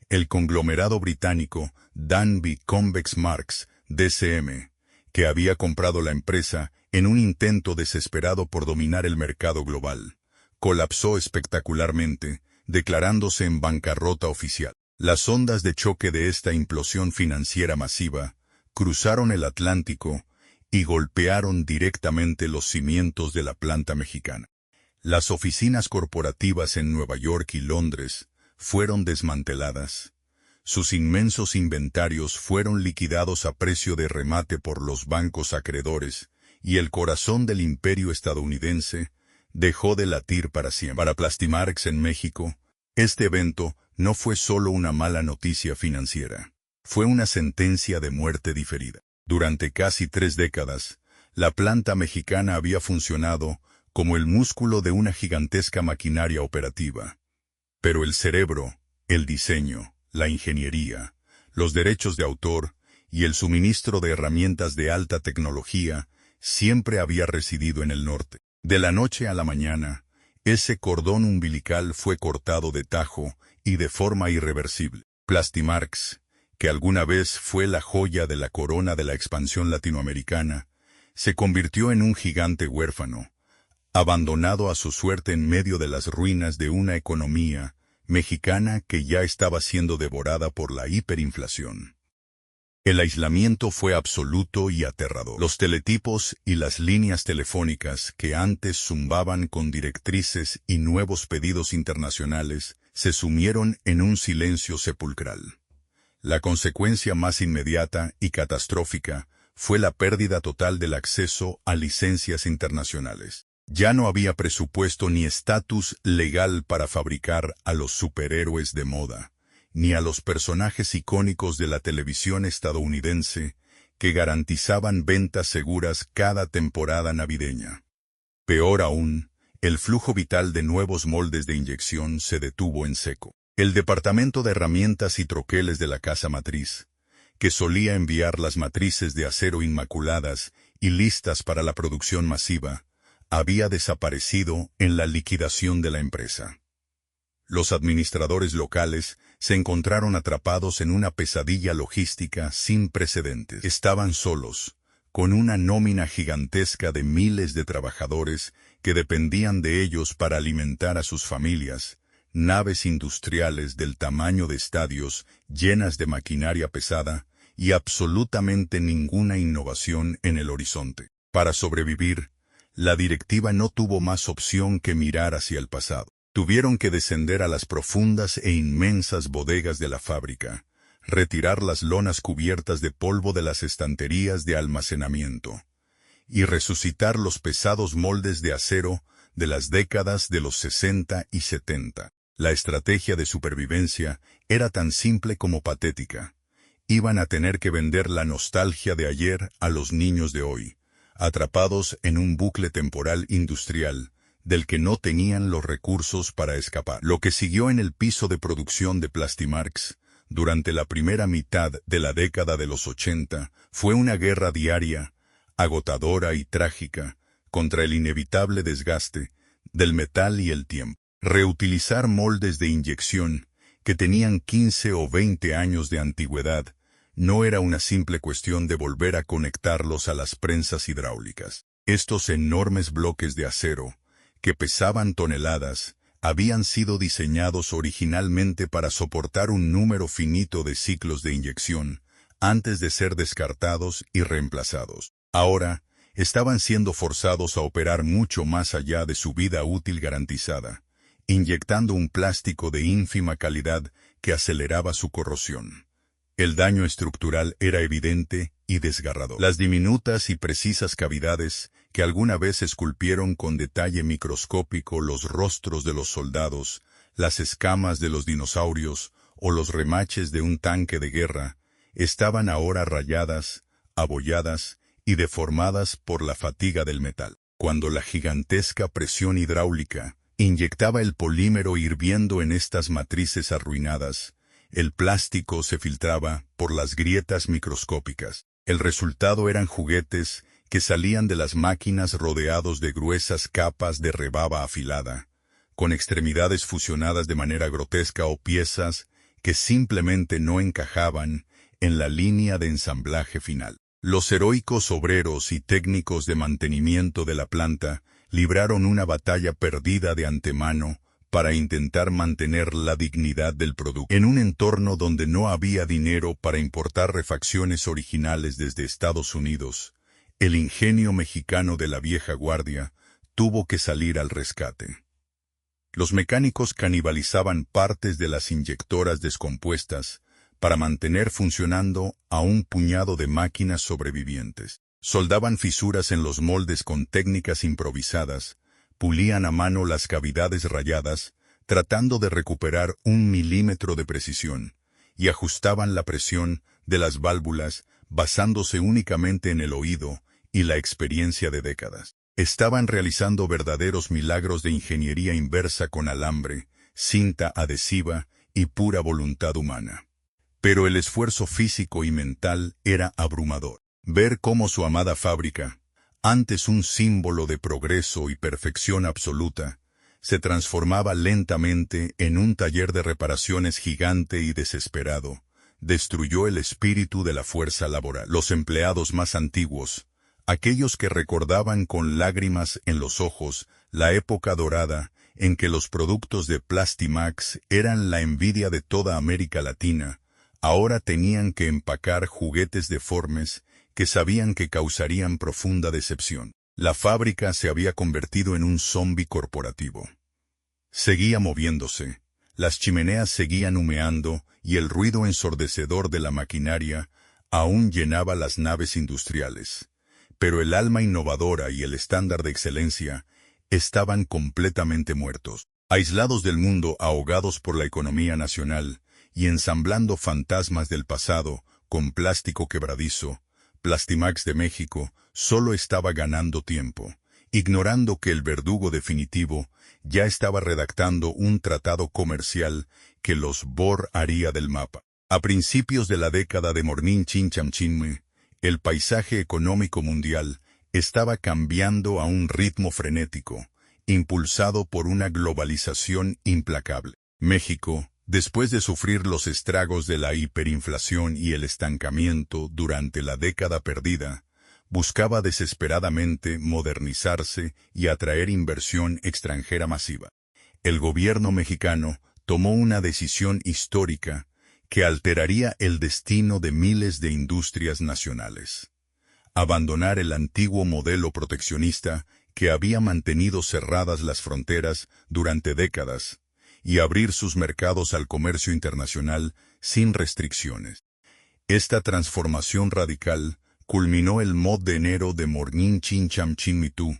El conglomerado británico Danby Convex Marx, DCM, que había comprado la empresa en un intento desesperado por dominar el mercado global, colapsó espectacularmente, declarándose en bancarrota oficial. Las ondas de choque de esta implosión financiera masiva cruzaron el Atlántico y golpearon directamente los cimientos de la planta mexicana. Las oficinas corporativas en Nueva York y Londres fueron desmanteladas. Sus inmensos inventarios fueron liquidados a precio de remate por los bancos acreedores, y el corazón del imperio estadounidense dejó de latir para siempre. Para Plastimarx en México, este evento no fue solo una mala noticia financiera. Fue una sentencia de muerte diferida. Durante casi 3 décadas, la planta mexicana había funcionado como el músculo de una gigantesca maquinaria operativa. Pero el cerebro, el diseño, la ingeniería, los derechos de autor y el suministro de herramientas de alta tecnología siempre había residido en el norte. De la noche a la mañana, ese cordón umbilical fue cortado de tajo y de forma irreversible. Plastimarx, que alguna vez fue la joya de la corona de la expansión latinoamericana, se convirtió en un gigante huérfano, abandonado a su suerte en medio de las ruinas de una economía mexicana que ya estaba siendo devorada por la hiperinflación. El aislamiento fue absoluto y aterrador. Los teletipos y las líneas telefónicas que antes zumbaban con directrices y nuevos pedidos internacionales se sumieron en un silencio sepulcral. La consecuencia más inmediata y catastrófica fue la pérdida total del acceso a licencias internacionales. Ya no había presupuesto ni estatus legal para fabricar a los superhéroes de moda, ni a los personajes icónicos de la televisión estadounidense que garantizaban ventas seguras cada temporada navideña. Peor aún, el flujo vital de nuevos moldes de inyección se detuvo en seco. El departamento de herramientas y troqueles de la casa matriz, que solía enviar las matrices de acero inmaculadas y listas para la producción masiva, había desaparecido en la liquidación de la empresa. Los administradores locales se encontraron atrapados en una pesadilla logística sin precedentes. Estaban solos, con una nómina gigantesca de miles de trabajadores que dependían de ellos para alimentar a sus familias, naves industriales del tamaño de estadios llenas de maquinaria pesada y absolutamente ninguna innovación en el horizonte. Para sobrevivir, la directiva no tuvo más opción que mirar hacia el pasado. Tuvieron que descender a las profundas e inmensas bodegas de la fábrica, retirar las lonas cubiertas de polvo de las estanterías de almacenamiento, y resucitar los pesados moldes de acero de las décadas de los 60 y 70. La estrategia de supervivencia era tan simple como patética. Iban a tener que vender la nostalgia de ayer a los niños de hoy, atrapados en un bucle temporal industrial, del que no tenían los recursos para escapar. Lo que siguió en el piso de producción de Plastimarx, durante la primera mitad de la década de los 80, fue una guerra diaria, agotadora y trágica, contra el inevitable desgaste del metal y el tiempo. Reutilizar moldes de inyección, que tenían 15 o 20 años de antigüedad, no era una simple cuestión de volver a conectarlos a las prensas hidráulicas. Estos enormes bloques de acero, que pesaban toneladas, habían sido diseñados originalmente para soportar un número finito de ciclos de inyección, antes de ser descartados y reemplazados. Ahora, estaban siendo forzados a operar mucho más allá de su vida útil garantizada, inyectando un plástico de ínfima calidad que aceleraba su corrosión. El daño estructural era evidente y desgarrador. Las diminutas y precisas cavidades que alguna vez esculpieron con detalle microscópico los rostros de los soldados, las escamas de los dinosaurios o los remaches de un tanque de guerra, estaban ahora rayadas, abolladas y deformadas por la fatiga del metal. Cuando la gigantesca presión hidráulica inyectaba el polímero hirviendo en estas matrices arruinadas, el plástico se filtraba por las grietas microscópicas. El resultado eran juguetes que salían de las máquinas rodeados de gruesas capas de rebaba afilada, con extremidades fusionadas de manera grotesca o piezas que simplemente no encajaban en la línea de ensamblaje final. Los heroicos obreros y técnicos de mantenimiento de la planta libraron una batalla perdida de antemano para intentar mantener la dignidad del producto. En un entorno donde no había dinero para importar refacciones originales desde Estados Unidos, el ingenio mexicano de la vieja guardia tuvo que salir al rescate. Los mecánicos canibalizaban partes de las inyectoras descompuestas para mantener funcionando a un puñado de máquinas sobrevivientes. Soldaban fisuras en los moldes con técnicas improvisadas, pulían a mano las cavidades rayadas, tratando de recuperar 1 milímetro de precisión, y ajustaban la presión de las válvulas basándose únicamente en el oído y la experiencia de décadas. Estaban realizando verdaderos milagros de ingeniería inversa con alambre, cinta adhesiva y pura voluntad humana. Pero el esfuerzo físico y mental era abrumador. Ver cómo su amada fábrica, antes un símbolo de progreso y perfección absoluta, se transformaba lentamente en un taller de reparaciones gigante y desesperado, destruyó el espíritu de la fuerza laboral. Los empleados más antiguos, aquellos que recordaban con lágrimas en los ojos la época dorada en que los productos de Plastimax eran la envidia de toda América Latina, ahora tenían que empacar juguetes deformes que sabían que causarían profunda decepción. La fábrica se había convertido en un zombi corporativo. Seguía moviéndose, las chimeneas seguían humeando y el ruido ensordecedor de la maquinaria aún llenaba las naves industriales. Pero el alma innovadora y el estándar de excelencia estaban completamente muertos. Aislados del mundo, ahogados por la economía nacional y ensamblando fantasmas del pasado con plástico quebradizo, Plastimax de México solo estaba ganando tiempo, ignorando que el verdugo definitivo ya estaba redactando un tratado comercial que los borraría del mapa. A principios de la década de Mornin Chinchamchinme, el paisaje económico mundial estaba cambiando a un ritmo frenético, impulsado por una globalización implacable. México, después de sufrir los estragos de la hiperinflación y el estancamiento durante la década perdida, buscaba desesperadamente modernizarse y atraer inversión extranjera masiva. El gobierno mexicano tomó una decisión histórica que alteraría el destino de miles de industrias nacionales. Abandonar el antiguo modelo proteccionista que había mantenido cerradas las fronteras durante décadas y abrir sus mercados al comercio internacional sin restricciones. Esta transformación radical culminó el mod de enero de Mornin Chincham Chinmitú,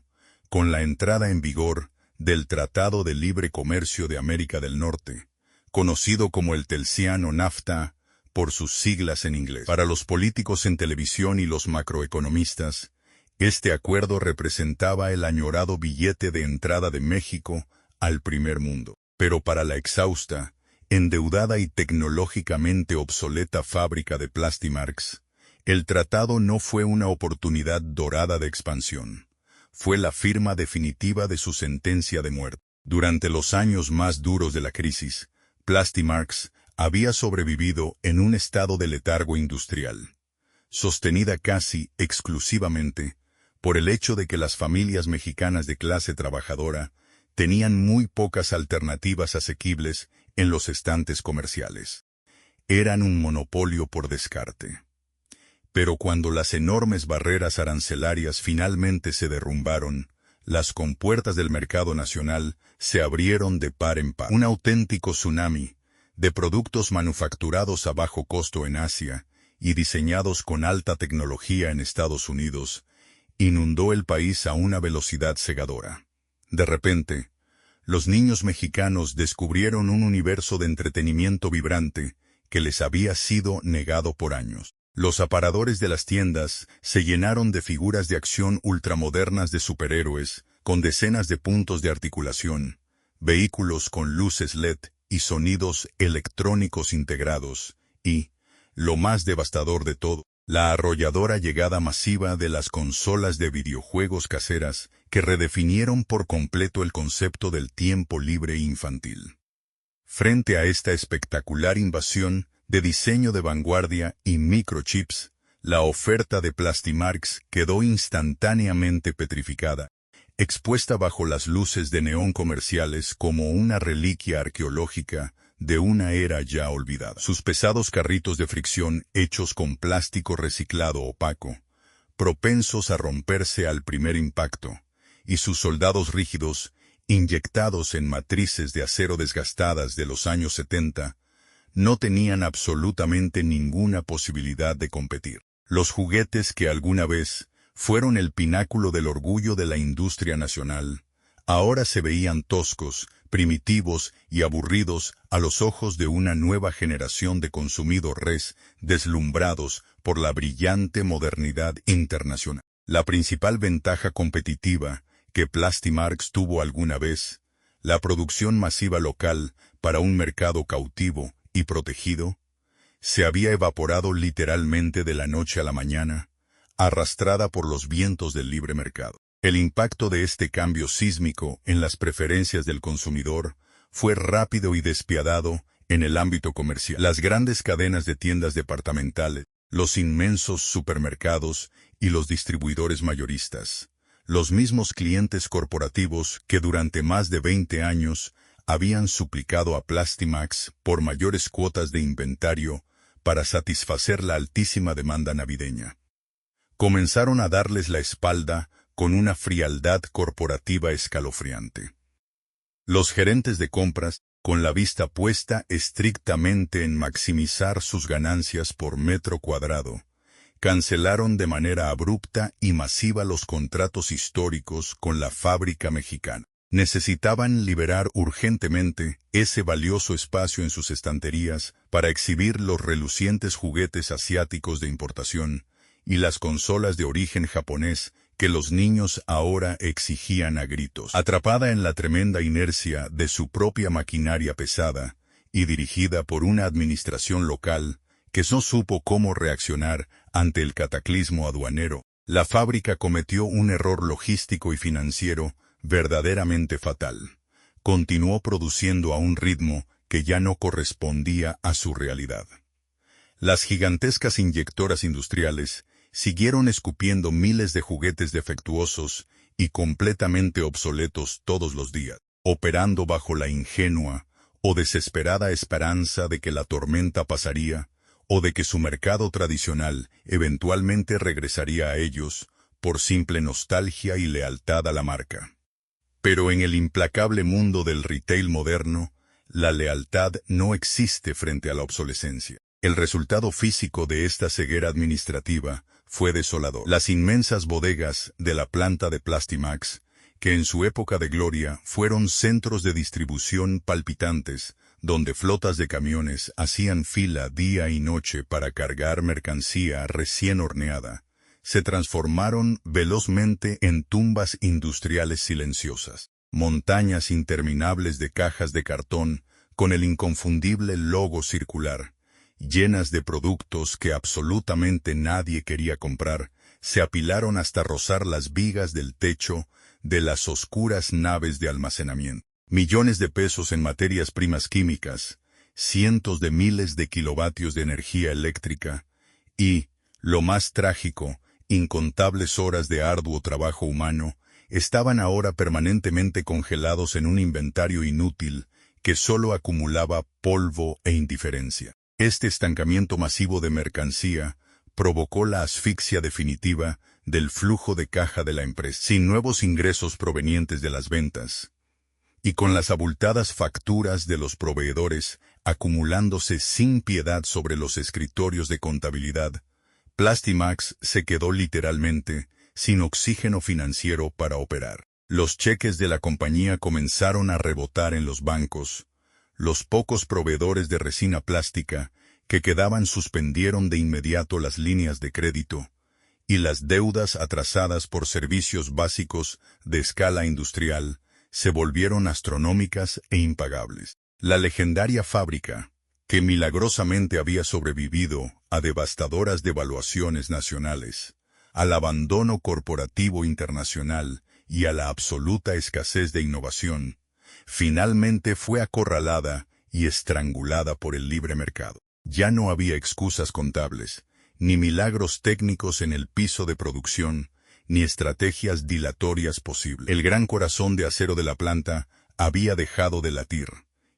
con la entrada en vigor del Tratado de Libre Comercio de América del Norte, conocido como el Telsiano NAFTA, por sus siglas en inglés. Para los políticos en televisión y los macroeconomistas, este acuerdo representaba el añorado billete de entrada de México al primer mundo. Pero para la exhausta, endeudada y tecnológicamente obsoleta fábrica de Plastimarx, el tratado no fue una oportunidad dorada de expansión. Fue la firma definitiva de su sentencia de muerte. Durante los años más duros de la crisis, Plastimarx había sobrevivido en un estado de letargo industrial, sostenida casi exclusivamente por el hecho de que las familias mexicanas de clase trabajadora tenían muy pocas alternativas asequibles en los estantes comerciales. Eran un monopolio por descarte. Pero cuando las enormes barreras arancelarias finalmente se derrumbaron, las compuertas del mercado nacional se abrieron de par en par. Un auténtico tsunami de productos manufacturados a bajo costo en Asia y diseñados con alta tecnología en Estados Unidos inundó el país a una velocidad cegadora. De repente, los niños mexicanos descubrieron un universo de entretenimiento vibrante que les había sido negado por años. Los aparadores de las tiendas se llenaron de figuras de acción ultramodernas de superhéroes, con decenas de puntos de articulación, vehículos con luces LED y sonidos electrónicos integrados, y, lo más devastador de todo, la arrolladora llegada masiva de las consolas de videojuegos caseras que redefinieron por completo el concepto del tiempo libre infantil. Frente a esta espectacular invasión de diseño de vanguardia y microchips, la oferta de Plastimarx quedó instantáneamente petrificada, expuesta bajo las luces de neón comerciales como una reliquia arqueológica de una era ya olvidada. Sus pesados carritos de fricción hechos con plástico reciclado opaco, propensos a romperse al primer impacto, y sus soldados rígidos, inyectados en matrices de acero desgastadas de los años 70, no tenían absolutamente ninguna posibilidad de competir. Los juguetes que alguna vez fueron el pináculo del orgullo de la industria nacional, ahora se veían toscos, primitivos y aburridos a los ojos de una nueva generación de consumidores deslumbrados por la brillante modernidad internacional. La principal ventaja competitiva que Plastimarx tuvo alguna vez, la producción masiva local para un mercado cautivo y protegido, se había evaporado literalmente de la noche a la mañana, arrastrada por los vientos del libre mercado. El impacto de este cambio sísmico en las preferencias del consumidor fue rápido y despiadado en el ámbito comercial. Las grandes cadenas de tiendas departamentales, los inmensos supermercados y los distribuidores mayoristas, los mismos clientes corporativos que durante más de 20 años habían suplicado a Plastimarx por mayores cuotas de inventario para satisfacer la altísima demanda navideña, comenzaron a darles la espalda con una frialdad corporativa escalofriante. Los gerentes de compras, con la vista puesta estrictamente en maximizar sus ganancias por metro cuadrado, cancelaron de manera abrupta y masiva los contratos históricos con la fábrica mexicana. Necesitaban liberar urgentemente ese valioso espacio en sus estanterías para exhibir los relucientes juguetes asiáticos de importación y las consolas de origen japonés que los niños ahora exigían a gritos. Atrapada en la tremenda inercia de su propia maquinaria pesada y dirigida por una administración local que no supo cómo reaccionar ante el cataclismo aduanero, la fábrica cometió un error logístico y financiero verdaderamente fatal. Continuó produciendo a un ritmo que ya no correspondía a su realidad. Las gigantescas inyectoras industriales siguieron escupiendo miles de juguetes defectuosos y completamente obsoletos todos los días, operando bajo la ingenua o desesperada esperanza de que la tormenta pasaría o de que su mercado tradicional eventualmente regresaría a ellos por simple nostalgia y lealtad a la marca. Pero en el implacable mundo del retail moderno, la lealtad no existe frente a la obsolescencia. El resultado físico de esta ceguera administrativa fue desolador. Las inmensas bodegas de la planta de Plastimax, que en su época de gloria fueron centros de distribución palpitantes, donde flotas de camiones hacían fila día y noche para cargar mercancía recién horneada, se transformaron velozmente en tumbas industriales silenciosas. Montañas interminables de cajas de cartón con el inconfundible logo circular, llenas de productos que absolutamente nadie quería comprar, se apilaron hasta rozar las vigas del techo de las oscuras naves de almacenamiento. Millones de pesos en materias primas químicas, cientos de miles de kilovatios de energía eléctrica y, lo más trágico, incontables horas de arduo trabajo humano, estaban ahora permanentemente congelados en un inventario inútil que solo acumulaba polvo e indiferencia. Este estancamiento masivo de mercancía provocó la asfixia definitiva del flujo de caja de la empresa. Sin nuevos ingresos provenientes de las ventas, y con las abultadas facturas de los proveedores acumulándose sin piedad sobre los escritorios de contabilidad, Plastimax se quedó literalmente sin oxígeno financiero para operar. Los cheques de la compañía comenzaron a rebotar en los bancos. Los pocos proveedores de resina plástica que quedaban suspendieron de inmediato las líneas de crédito, y las deudas atrasadas por servicios básicos de escala industrial se volvieron astronómicas e impagables. La legendaria fábrica, que milagrosamente había sobrevivido a devastadoras devaluaciones nacionales, al abandono corporativo internacional y a la absoluta escasez de innovación, finalmente fue acorralada y estrangulada por el libre mercado. Ya no había excusas contables, ni milagros técnicos en el piso de producción, ni estrategias dilatorias posibles. El gran corazón de acero de la planta había dejado de latir,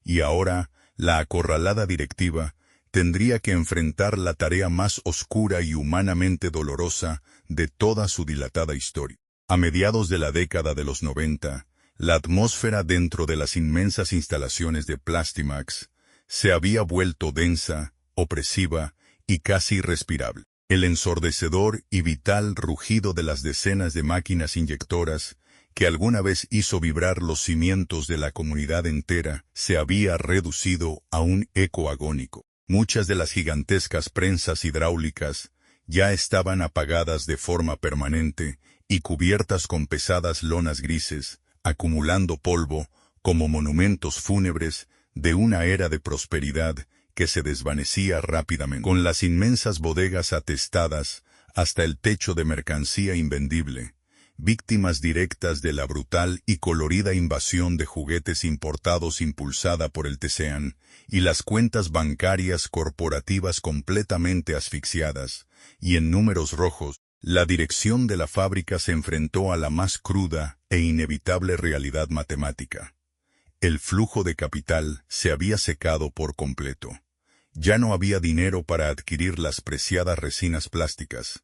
y ahora la acorralada directiva tendría que enfrentar la tarea más oscura y humanamente dolorosa de toda su dilatada historia. A mediados de la década de los 90, la atmósfera dentro de las inmensas instalaciones de Plastimax se había vuelto densa, opresiva y casi irrespirable. El ensordecedor y vital rugido de las decenas de máquinas inyectoras que alguna vez hizo vibrar los cimientos de la comunidad entera se había reducido a un eco agónico. Muchas de las gigantescas prensas hidráulicas ya estaban apagadas de forma permanente y cubiertas con pesadas lonas grises, acumulando polvo como monumentos fúnebres de una era de prosperidad que se desvanecía rápidamente. Con las inmensas bodegas atestadas hasta el techo de mercancía invendible, víctimas directas de la brutal y colorida invasión de juguetes importados impulsada por el TSEAN, y las cuentas bancarias corporativas completamente asfixiadas, y en números rojos, la dirección de la fábrica se enfrentó a la más cruda e inevitable realidad matemática. El flujo de capital se había secado por completo. Ya no había dinero para adquirir las preciadas resinas plásticas,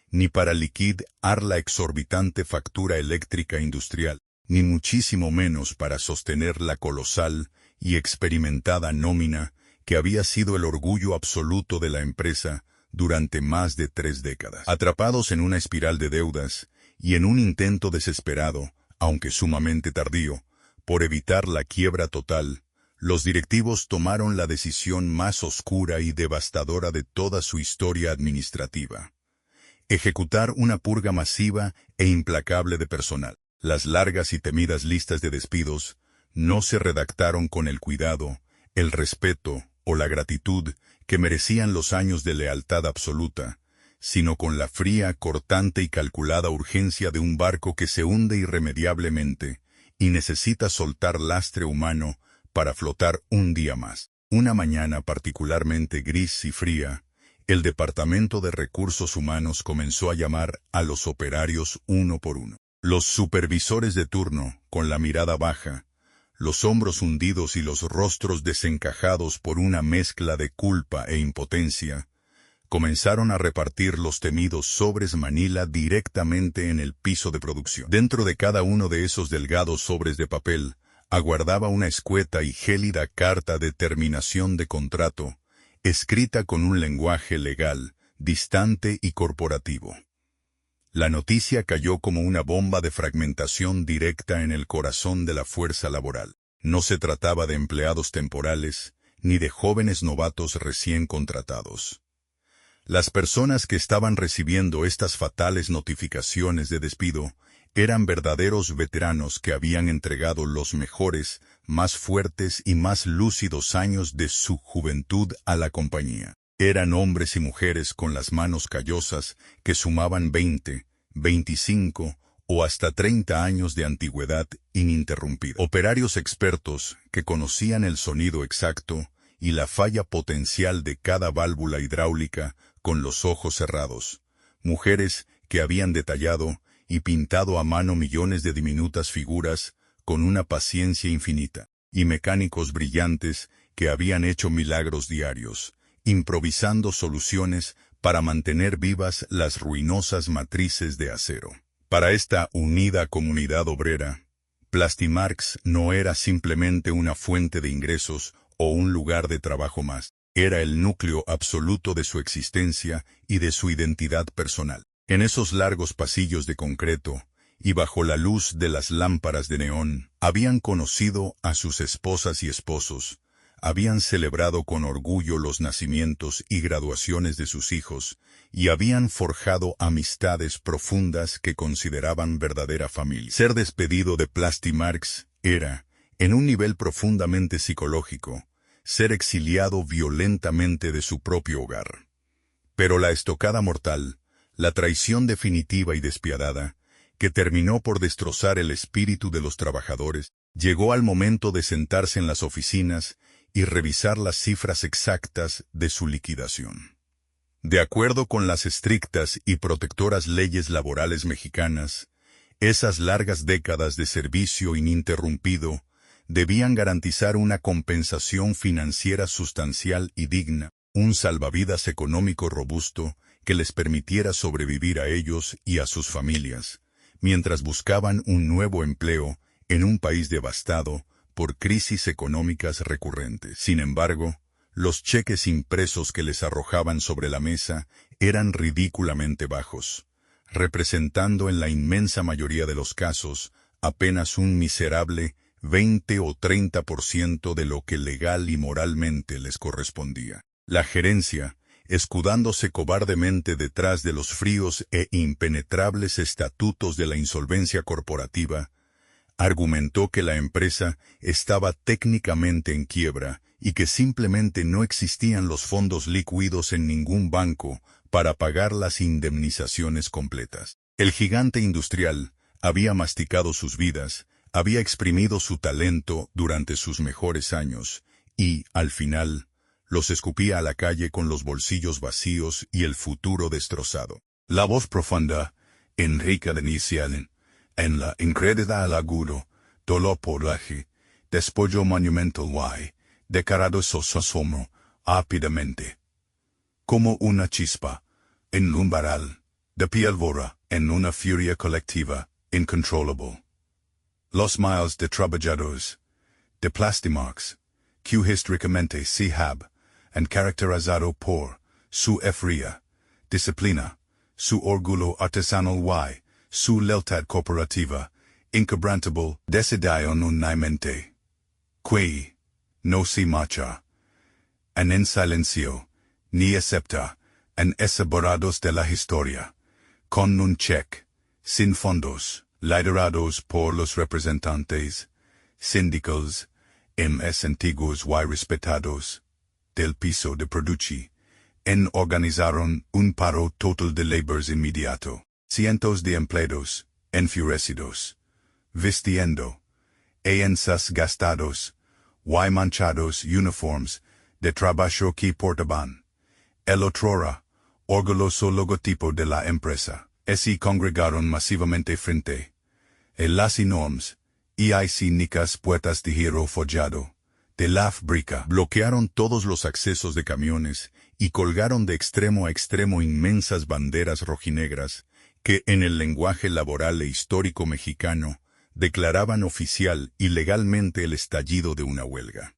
ni para liquidar la exorbitante factura eléctrica industrial, ni muchísimo menos para sostener la colosal y experimentada nómina que había sido el orgullo absoluto de la empresa durante más de 3 décadas. Atrapados en una espiral de deudas y en un intento desesperado, aunque sumamente tardío, por evitar la quiebra total, los directivos tomaron la decisión más oscura y devastadora de toda su historia administrativa: ejecutar una purga masiva e implacable de personal. Las largas y temidas listas de despidos no se redactaron con el cuidado, el respeto o la gratitud que merecían los años de lealtad absoluta, sino con la fría, cortante y calculada urgencia de un barco que se hunde irremediablemente y necesita soltar lastre humano para flotar un día más. Una mañana particularmente gris y fría, el Departamento de Recursos Humanos comenzó a llamar a los operarios uno por uno. Los supervisores de turno, con la mirada baja, los hombros hundidos y los rostros desencajados por una mezcla de culpa e impotencia, comenzaron a repartir los temidos sobres Manila directamente en el piso de producción. Dentro de cada uno de esos delgados sobres de papel, aguardaba una escueta y gélida carta de terminación de contrato, escrita con un lenguaje legal, distante y corporativo. La noticia cayó como una bomba de fragmentación directa en el corazón de la fuerza laboral. No se trataba de empleados temporales, ni de jóvenes novatos recién contratados. Las personas que estaban recibiendo estas fatales notificaciones de despido eran verdaderos veteranos que habían entregado los mejores, más fuertes y más lúcidos años de su juventud a la compañía. Eran hombres y mujeres con las manos callosas que sumaban 20, 25 o hasta 30 años de antigüedad ininterrumpida. Operarios expertos que conocían el sonido exacto y la falla potencial de cada válvula hidráulica con los ojos cerrados. Mujeres que habían detallado y pintado a mano millones de diminutas figuras con una paciencia infinita. Y mecánicos brillantes que habían hecho milagros diarios, improvisando soluciones para mantener vivas las ruinosas matrices de acero. Para esta unida comunidad obrera, Plastimarx no era simplemente una fuente de ingresos o un lugar de trabajo más. Era el núcleo absoluto de su existencia y de su identidad personal. En esos largos pasillos de concreto, y bajo la luz de las lámparas de neón, habían conocido a sus esposas y esposos, habían celebrado con orgullo los nacimientos y graduaciones de sus hijos, y habían forjado amistades profundas que consideraban verdadera familia. Ser despedido de Plastimarx era, en un nivel profundamente psicológico, ser exiliado violentamente de su propio hogar. Pero la estocada mortal, la traición definitiva y despiadada, que terminó por destrozar el espíritu de los trabajadores, llegó al momento de sentarse en las oficinas y revisar las cifras exactas de su liquidación. De acuerdo con las estrictas y protectoras leyes laborales mexicanas, esas largas décadas de servicio ininterrumpido debían garantizar una compensación financiera sustancial y digna, un salvavidas económico robusto que les permitiera sobrevivir a ellos y a sus familias, mientras buscaban un nuevo empleo en un país devastado por crisis económicas recurrentes. Sin embargo, los cheques impresos que les arrojaban sobre la mesa eran ridículamente bajos, representando en la inmensa mayoría de los casos apenas un miserable 20 o 30% de lo que legal y moralmente les correspondía. La gerencia, escudándose cobardemente detrás de los fríos e impenetrables estatutos de la insolvencia corporativa, argumentó que la empresa estaba técnicamente en quiebra y que simplemente no existían los fondos líquidos en ningún banco para pagar las indemnizaciones completas. El gigante industrial había masticado sus vidas, había exprimido su talento durante sus mejores años y, al final, los escupía a la calle con los bolsillos vacíos y el futuro destrozado. La voz profunda, enrica de inicial, en la incredulidad agudo, dolor poraje, despollo monumental y, declarado su asombro, ápidamente. Como una chispa, en un varal, de piel vora, en una furia colectiva, incontrolable. Los miles de trabajadores, de Plastimarx, que históricamente se han caracterizado por su fría disciplina, su orgullo artesanal y su lealtad corporativa, inquebrantable, decidieron unanimemente que no se marcha en silencio, ni acepta en borrados de la historia, con un cheque, sin fondos, liderados por los representantes sindicales, más antiguos y respetados, del piso de producción, organizaron un paro total de labores inmediato. Cientos de empleados, enfurecidos, vistiendo, en sus gastados, y manchados uniformes de trabajo que portaban, El otrora, orgulloso logotipo de la empresa, se congregaron masivamente frente a las enormes y cínicas puertas de hierro forjado de la fábrica. Bloquearon todos los accesos de camiones y colgaron de extremo a extremo inmensas banderas rojinegras que, en el lenguaje laboral e histórico mexicano, declaraban oficial y legalmente el estallido de una huelga.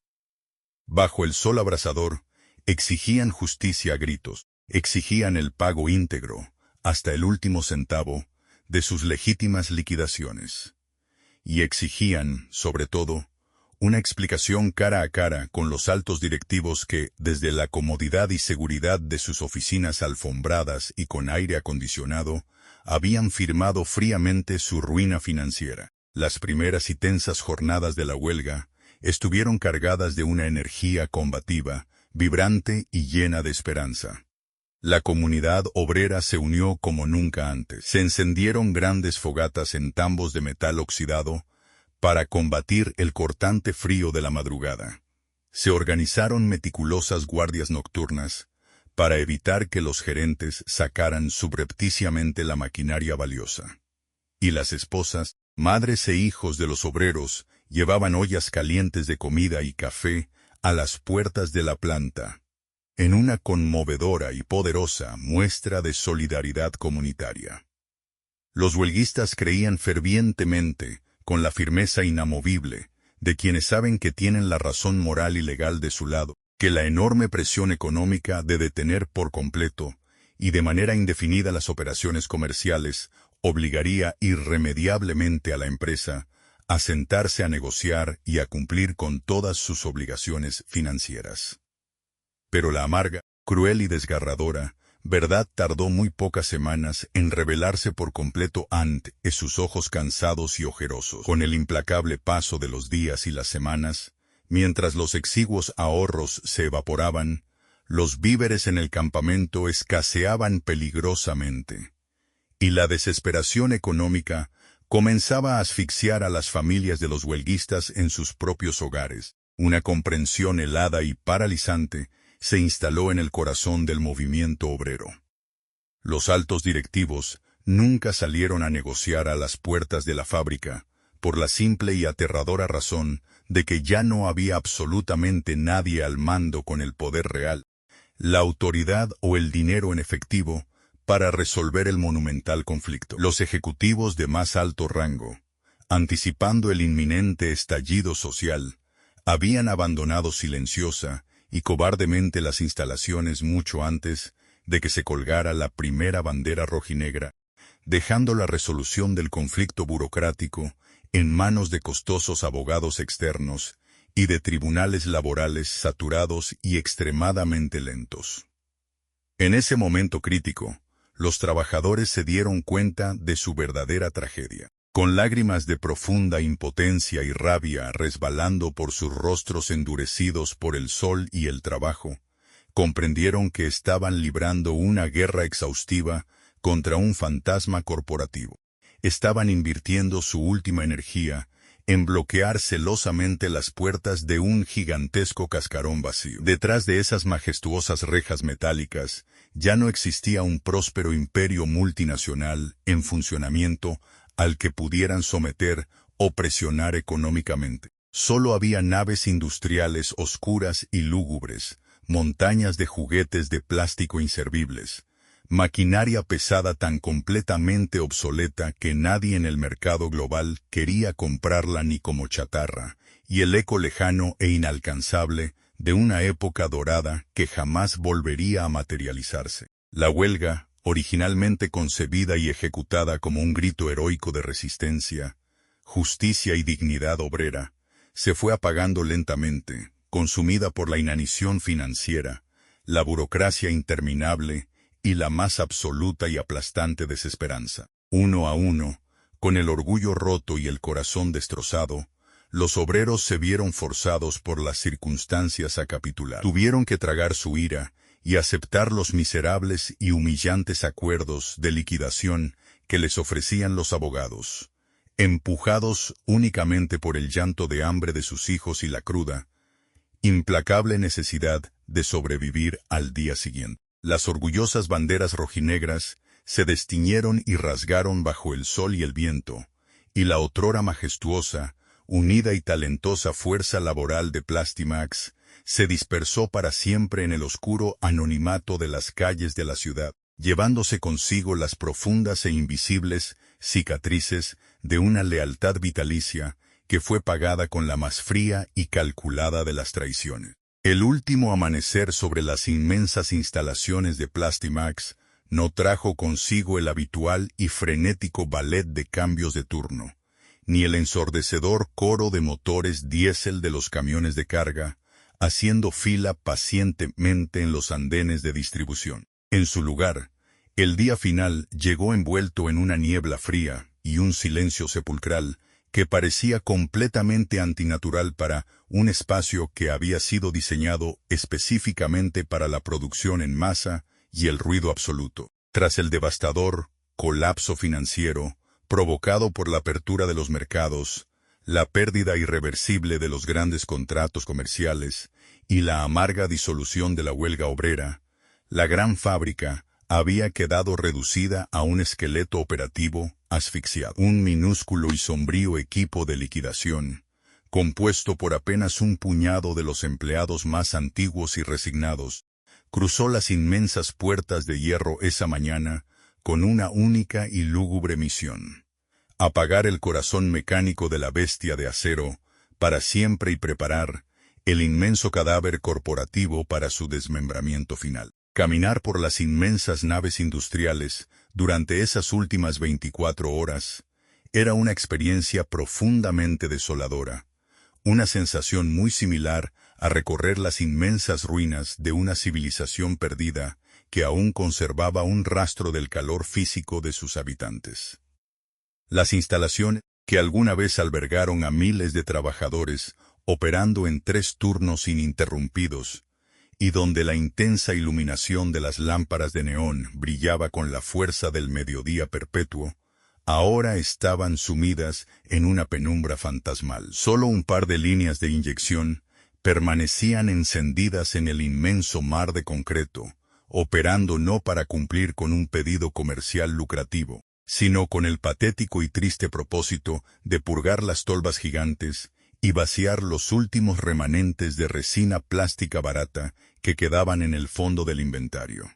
Bajo el sol abrasador, exigían justicia a gritos, exigían el pago íntegro, hasta el último centavo, de sus legítimas liquidaciones. Y exigían, sobre todo, una explicación cara a cara con los altos directivos que, desde la comodidad y seguridad de sus oficinas alfombradas y con aire acondicionado, habían firmado fríamente su ruina financiera. Las primeras y tensas jornadas de la huelga estuvieron cargadas de una energía combativa, vibrante y llena de esperanza. La comunidad obrera se unió como nunca antes. Se encendieron grandes fogatas en tambos de metal oxidado para combatir el cortante frío de la madrugada. Se organizaron meticulosas guardias nocturnas para evitar que los gerentes sacaran subrepticiamente la maquinaria valiosa. Y las esposas, madres e hijos de los obreros, llevaban ollas calientes de comida y café a las puertas de la planta, en una conmovedora y poderosa muestra de solidaridad comunitaria. Los huelguistas creían fervientemente, con la firmeza inamovible de quienes saben que tienen la razón moral y legal de su lado, que la enorme presión económica de detener por completo y de manera indefinida las operaciones comerciales obligaría irremediablemente a la empresa a sentarse a negociar y a cumplir con todas sus obligaciones financieras. Pero la amarga, cruel y desgarradora verdad tardó muy pocas semanas en revelarse por completo ante sus ojos cansados y ojerosos. Con el implacable paso de los días y las semanas, mientras los exiguos ahorros se evaporaban, los víveres en el campamento escaseaban peligrosamente, y la desesperación económica comenzaba a asfixiar a las familias de los huelguistas en sus propios hogares. Una comprensión helada y paralizante se instaló en el corazón del movimiento obrero. Los altos directivos nunca salieron a negociar a las puertas de la fábrica, por la simple y aterradora razón de que ya no había absolutamente nadie al mando con el poder real, la autoridad o el dinero en efectivo para resolver el monumental conflicto. Los ejecutivos de más alto rango, anticipando el inminente estallido social, habían abandonado silenciosa y cobardemente las instalaciones mucho antes de que se colgara la primera bandera rojinegra, dejando la resolución del conflicto burocrático en manos de costosos abogados externos y de tribunales laborales saturados y extremadamente lentos. En ese momento crítico, los trabajadores se dieron cuenta de su verdadera tragedia. Con lágrimas de profunda impotencia y rabia resbalando por sus rostros endurecidos por el sol y el trabajo, comprendieron que estaban librando una guerra exhaustiva contra un fantasma corporativo. Estaban invirtiendo su última energía en bloquear celosamente las puertas de un gigantesco cascarón vacío. Detrás de esas majestuosas rejas metálicas ya no existía un próspero imperio multinacional en funcionamiento al que pudieran someter o presionar económicamente. Solo había naves industriales oscuras y lúgubres, montañas de juguetes de plástico inservibles, maquinaria pesada tan completamente obsoleta que nadie en el mercado global quería comprarla ni como chatarra, y el eco lejano e inalcanzable de una época dorada que jamás volvería a materializarse. La huelga, originalmente concebida y ejecutada como un grito heroico de resistencia, justicia y dignidad obrera, se fue apagando lentamente, consumida por la inanición financiera, la burocracia interminable y la más absoluta y aplastante desesperanza. Uno a uno, con el orgullo roto y el corazón destrozado, los obreros se vieron forzados por las circunstancias a capitular. Tuvieron que tragar su ira y aceptar los miserables y humillantes acuerdos de liquidación que les ofrecían los abogados, empujados únicamente por el llanto de hambre de sus hijos y la cruda, implacable necesidad de sobrevivir al día siguiente. Las orgullosas banderas rojinegras se destiñeron y rasgaron bajo el sol y el viento, y la otrora majestuosa, unida y talentosa fuerza laboral de Plastimax se dispersó para siempre en el oscuro anonimato de las calles de la ciudad, llevándose consigo las profundas e invisibles cicatrices de una lealtad vitalicia que fue pagada con la más fría y calculada de las traiciones. El último amanecer sobre las inmensas instalaciones de Plastimax no trajo consigo el habitual y frenético ballet de cambios de turno, ni el ensordecedor coro de motores diésel de los camiones de carga, haciendo fila pacientemente en los andenes de distribución. En su lugar, el día final llegó envuelto en una niebla fría y un silencio sepulcral que parecía completamente antinatural para un espacio que había sido diseñado específicamente para la producción en masa y el ruido absoluto. Tras el devastador colapso financiero provocado por la apertura de los mercados, la pérdida irreversible de los grandes contratos comerciales y la amarga disolución de la huelga obrera, la gran fábrica había quedado reducida a un esqueleto operativo asfixiado. Un minúsculo y sombrío equipo de liquidación, compuesto por apenas un puñado de los empleados más antiguos y resignados, cruzó las inmensas puertas de hierro esa mañana con una única y lúgubre misión: apagar el corazón mecánico de la bestia de acero para siempre y preparar el inmenso cadáver corporativo para su desmembramiento final. Caminar por las inmensas naves industriales durante esas últimas 24 horas era una experiencia profundamente desoladora, una sensación muy similar a recorrer las inmensas ruinas de una civilización perdida que aún conservaba un rastro del calor físico de sus habitantes. Las instalaciones, que alguna vez albergaron a miles de trabajadores operando en 3 turnos ininterrumpidos, y donde la intensa iluminación de las lámparas de neón brillaba con la fuerza del mediodía perpetuo, ahora estaban sumidas en una penumbra fantasmal. Solo un par de líneas de inyección permanecían encendidas en el inmenso mar de concreto, operando no para cumplir con un pedido comercial lucrativo, sino con el patético y triste propósito de purgar las tolvas gigantes y vaciar los últimos remanentes de resina plástica barata que quedaban en el fondo del inventario.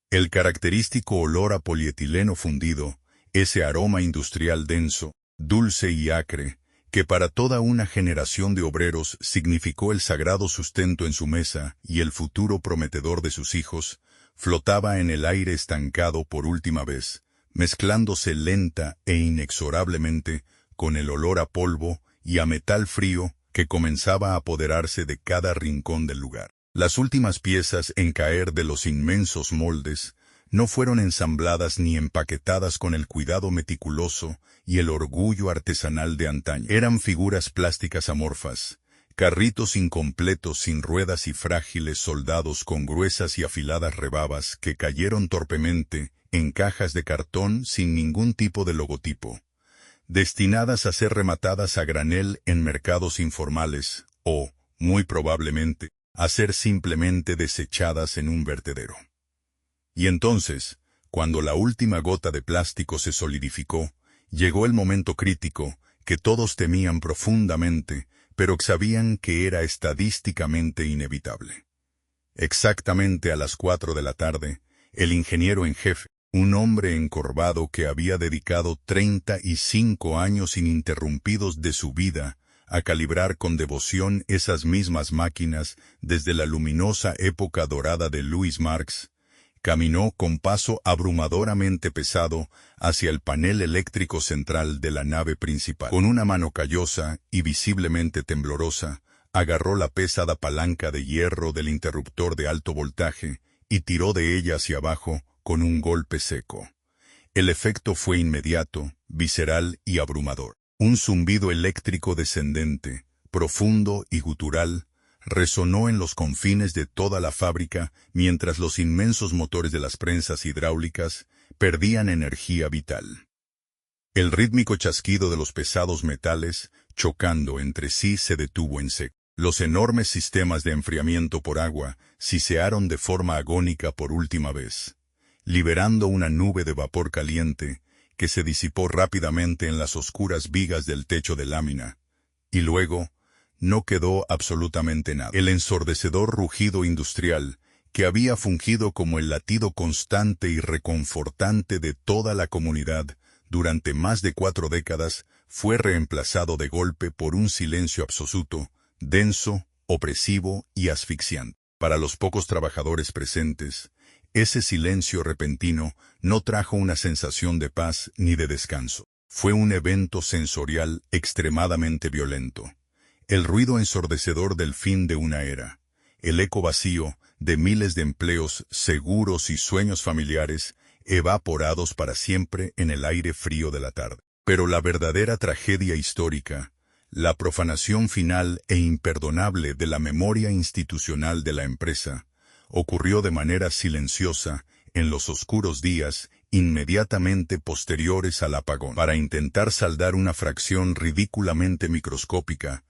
El característico olor a polietileno fundido, ese aroma industrial denso, dulce y acre, que para toda una generación de obreros significó el sagrado sustento en su mesa y el futuro prometedor de sus hijos, flotaba en el aire estancado por última vez, mezclándose lenta e inexorablemente con el olor a polvo y a metal frío que comenzaba a apoderarse de cada rincón del lugar. Las últimas piezas en caer de los inmensos moldes no fueron ensambladas ni empaquetadas con el cuidado meticuloso y el orgullo artesanal de antaño. Eran figuras plásticas amorfas, carritos incompletos sin ruedas y frágiles soldados con gruesas y afiladas rebabas que cayeron torpemente en cajas de cartón sin ningún tipo de logotipo, destinadas a ser rematadas a granel en mercados informales o, muy probablemente, a ser simplemente desechadas en un vertedero. Y entonces, cuando la última gota de plástico se solidificó, llegó el momento crítico que todos temían profundamente, pero sabían que era estadísticamente inevitable. Exactamente a las 4 de la tarde, el ingeniero en jefe, un hombre encorvado que había dedicado 35 años ininterrumpidos de su vida a calibrar con devoción esas mismas máquinas desde la luminosa época dorada de Louis Marx, caminó con paso abrumadoramente pesado hacia el panel eléctrico central de la nave principal. Con una mano callosa y visiblemente temblorosa, agarró la pesada palanca de hierro del interruptor de alto voltaje y tiró de ella hacia abajo con un golpe seco. El efecto fue inmediato, visceral y abrumador. Un zumbido eléctrico descendente, profundo y gutural, resonó en los confines de toda la fábrica mientras los inmensos motores de las prensas hidráulicas perdían energía vital. El rítmico chasquido de los pesados metales, chocando entre sí, se detuvo en seco. Los enormes sistemas de enfriamiento por agua sisearon de forma agónica por última vez, liberando una nube de vapor caliente que se disipó rápidamente en las oscuras vigas del techo de lámina, y luego no quedó absolutamente nada. El ensordecedor rugido industrial, que había fungido como el latido constante y reconfortante de toda la comunidad durante más de 4 décadas, fue reemplazado de golpe por un silencio absoluto, denso, opresivo y asfixiante. Para los pocos trabajadores presentes, ese silencio repentino no trajo una sensación de paz ni de descanso. Fue un evento sensorial extremadamente violento. El ruido ensordecedor del fin de una era, el eco vacío de miles de empleos seguros y sueños familiares evaporados para siempre en el aire frío de la tarde. Pero la verdadera tragedia histórica, la profanación final e imperdonable de la memoria institucional de la empresa, ocurrió de manera silenciosa en los oscuros días inmediatamente posteriores al apagón. Para intentar saldar una fracción ridículamente microscópica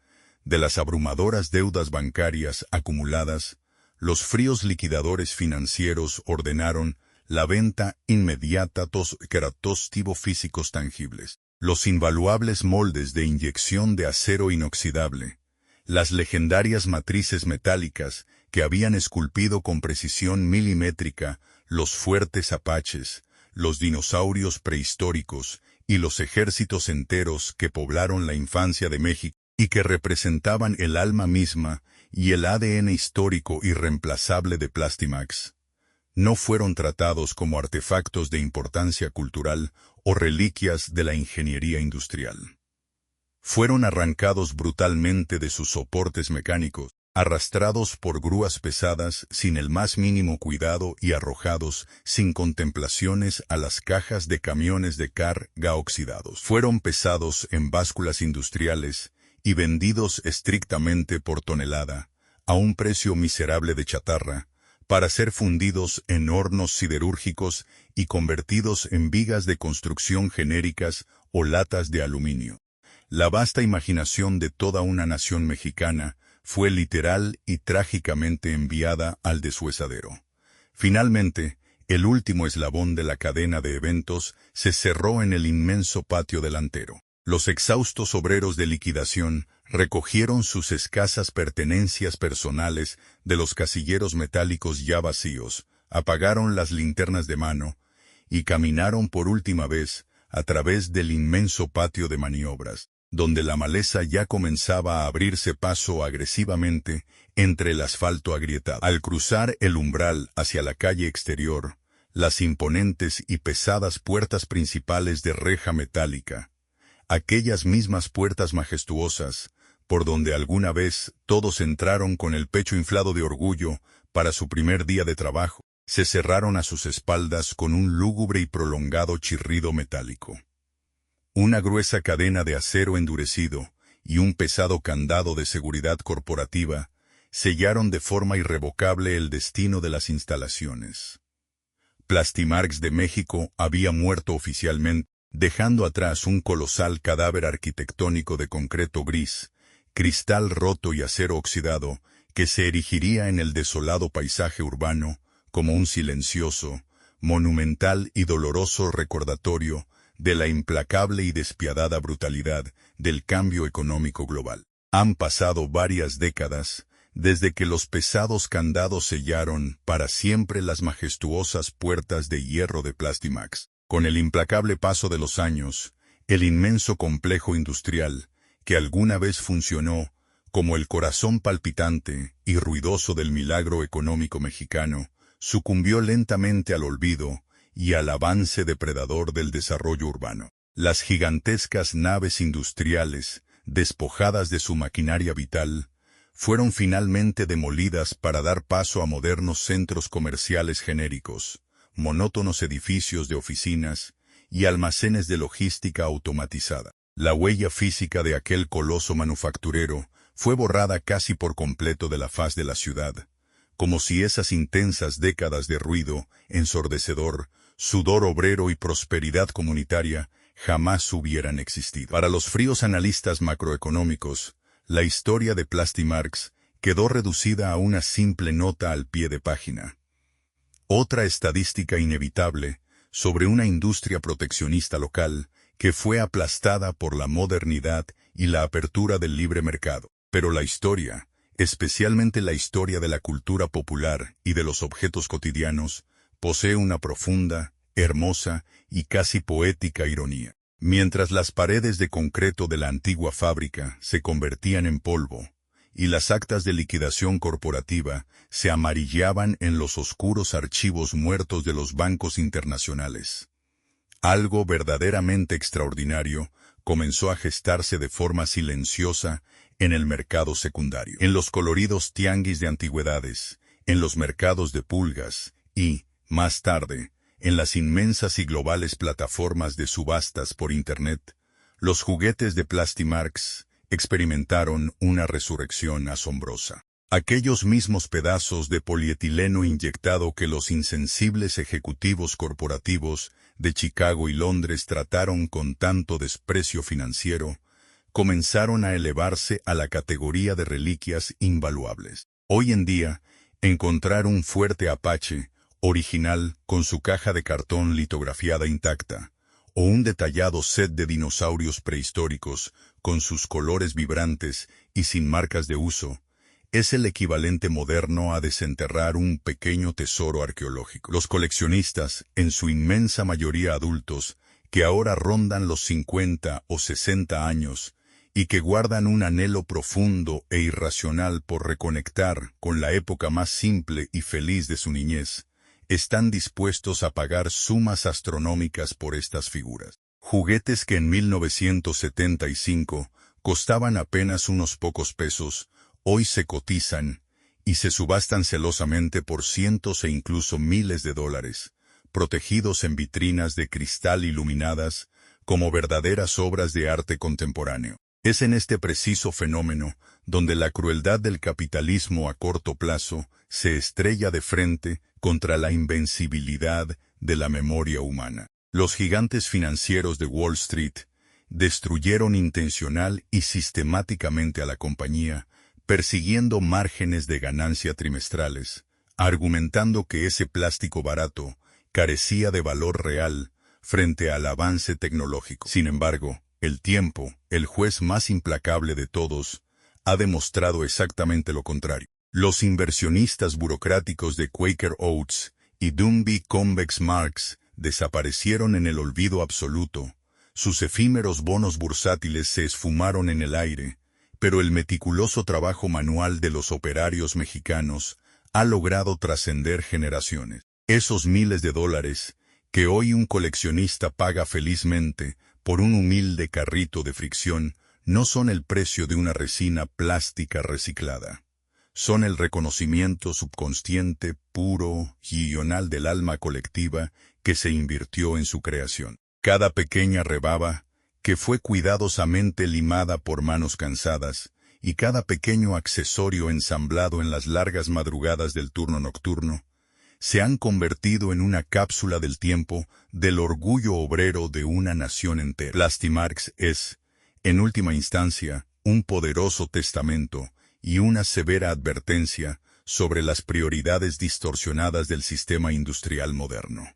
de las abrumadoras deudas bancarias acumuladas, los fríos liquidadores financieros ordenaron la venta inmediata de característicos físicos tangibles. Los invaluables moldes de inyección de acero inoxidable, las legendarias matrices metálicas que habían esculpido con precisión milimétrica los fuertes apaches, los dinosaurios prehistóricos y los ejércitos enteros que poblaron la infancia de México y que representaban el alma misma y el ADN histórico irreemplazable de Plastimax, no fueron tratados como artefactos de importancia cultural o reliquias de la ingeniería industrial. Fueron arrancados brutalmente de sus soportes mecánicos, arrastrados por grúas pesadas sin el más mínimo cuidado y arrojados sin contemplaciones a las cajas de camiones de carga oxidados. Fueron pesados en básculas industriales y vendidos estrictamente por tonelada, a un precio miserable de chatarra, para ser fundidos en hornos siderúrgicos y convertidos en vigas de construcción genéricas o latas de aluminio. La vasta imaginación de toda una nación mexicana fue literal y trágicamente enviada al deshuesadero. Finalmente, el último eslabón de la cadena de eventos se cerró en el inmenso patio delantero. Los exhaustos obreros de liquidación recogieron sus escasas pertenencias personales de los casilleros metálicos ya vacíos, apagaron las linternas de mano y caminaron por última vez a través del inmenso patio de maniobras, donde la maleza ya comenzaba a abrirse paso agresivamente entre el asfalto agrietado. Al cruzar el umbral hacia la calle exterior, las imponentes y pesadas puertas principales de reja metálica, aquellas mismas puertas majestuosas, por donde alguna vez todos entraron con el pecho inflado de orgullo para su primer día de trabajo, se cerraron a sus espaldas con un lúgubre y prolongado chirrido metálico. Una gruesa cadena de acero endurecido y un pesado candado de seguridad corporativa sellaron de forma irrevocable el destino de las instalaciones. Plastimarx de México había muerto oficialmente, dejando atrás un colosal cadáver arquitectónico de concreto gris, cristal roto y acero oxidado, que se erigiría en el desolado paisaje urbano como un silencioso, monumental y doloroso recordatorio de la implacable y despiadada brutalidad del cambio económico global. Han pasado varias décadas desde que los pesados candados sellaron para siempre las majestuosas puertas de hierro de Plastimax. Con el implacable paso de los años, el inmenso complejo industrial, que alguna vez funcionó como el corazón palpitante y ruidoso del milagro económico mexicano, sucumbió lentamente al olvido y al avance depredador del desarrollo urbano. Las gigantescas naves industriales, despojadas de su maquinaria vital, fueron finalmente demolidas para dar paso a modernos centros comerciales genéricos, monótonos edificios de oficinas y almacenes de logística automatizada. La huella física de aquel coloso manufacturero fue borrada casi por completo de la faz de la ciudad, como si esas intensas décadas de ruido ensordecedor, sudor obrero y prosperidad comunitaria jamás hubieran existido. Para los fríos analistas macroeconómicos, la historia de Plastimarx quedó reducida a una simple nota al pie de página. Otra estadística inevitable sobre una industria proteccionista local que fue aplastada por la modernidad y la apertura del libre mercado. Pero la historia, especialmente la historia de la cultura popular y de los objetos cotidianos, posee una profunda, hermosa y casi poética ironía. Mientras las paredes de concreto de la antigua fábrica se convertían en polvo, y las actas de liquidación corporativa se amarillaban en los oscuros archivos muertos de los bancos internacionales, algo verdaderamente extraordinario comenzó a gestarse de forma silenciosa en el mercado secundario, en los coloridos tianguis de antigüedades, en los mercados de pulgas y, más tarde, en las inmensas y globales plataformas de subastas por Internet. Los juguetes de Plastimarx experimentaron una resurrección asombrosa. Aquellos mismos pedazos de polietileno inyectado que los insensibles ejecutivos corporativos de Chicago y Londres trataron con tanto desprecio financiero, comenzaron a elevarse a la categoría de reliquias invaluables. Hoy en día, encontrar un fuerte Apache original con su caja de cartón litografiada intacta, o un detallado set de dinosaurios prehistóricos con sus colores vibrantes y sin marcas de uso, es el equivalente moderno a desenterrar un pequeño tesoro arqueológico. Los coleccionistas, en su inmensa mayoría adultos, que ahora rondan los 50 o 60 años, y que guardan un anhelo profundo e irracional por reconectar con la época más simple y feliz de su niñez, están dispuestos a pagar sumas astronómicas por estas figuras. Juguetes que en 1975 costaban apenas unos pocos pesos, hoy se cotizan y se subastan celosamente por cientos e incluso miles de dólares, protegidos en vitrinas de cristal iluminadas como verdaderas obras de arte contemporáneo. Es en este preciso fenómeno donde la crueldad del capitalismo a corto plazo se estrella de frente contra la invencibilidad de la memoria humana. Los gigantes financieros de Wall Street destruyeron intencional y sistemáticamente a la compañía, persiguiendo márgenes de ganancia trimestrales, argumentando que ese plástico barato carecía de valor real frente al avance tecnológico. Sin embargo, el tiempo, el juez más implacable de todos, ha demostrado exactamente lo contrario. Los inversionistas burocráticos de Quaker Oats y Dombey Convex Marx desaparecieron en el olvido absoluto. Sus efímeros bonos bursátiles se esfumaron en el aire, pero el meticuloso trabajo manual de los operarios mexicanos ha logrado trascender generaciones. Esos miles de dólares que hoy un coleccionista paga felizmente por un humilde carrito de fricción no son el precio de una resina plástica reciclada. Son el reconocimiento subconsciente, puro y ional del alma colectiva que se invirtió en su creación. Cada pequeña rebaba, que fue cuidadosamente limada por manos cansadas, y cada pequeño accesorio ensamblado en las largas madrugadas del turno nocturno, se han convertido en una cápsula del tiempo del orgullo obrero de una nación entera. Plastimarx es, en última instancia, un poderoso testamento y una severa advertencia sobre las prioridades distorsionadas del sistema industrial moderno.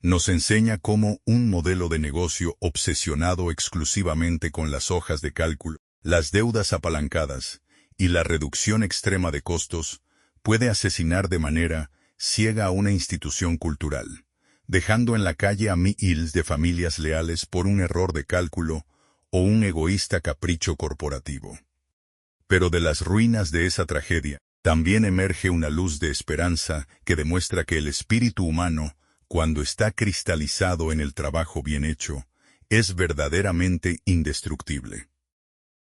Nos enseña cómo un modelo de negocio obsesionado exclusivamente con las hojas de cálculo, las deudas apalancadas y la reducción extrema de costos puede asesinar de manera ciega a una institución cultural, dejando en la calle a miles de familias leales por un error de cálculo o un egoísta capricho corporativo. Pero de las ruinas de esa tragedia, también emerge una luz de esperanza que demuestra que el espíritu humano, cuando está cristalizado en el trabajo bien hecho, es verdaderamente indestructible.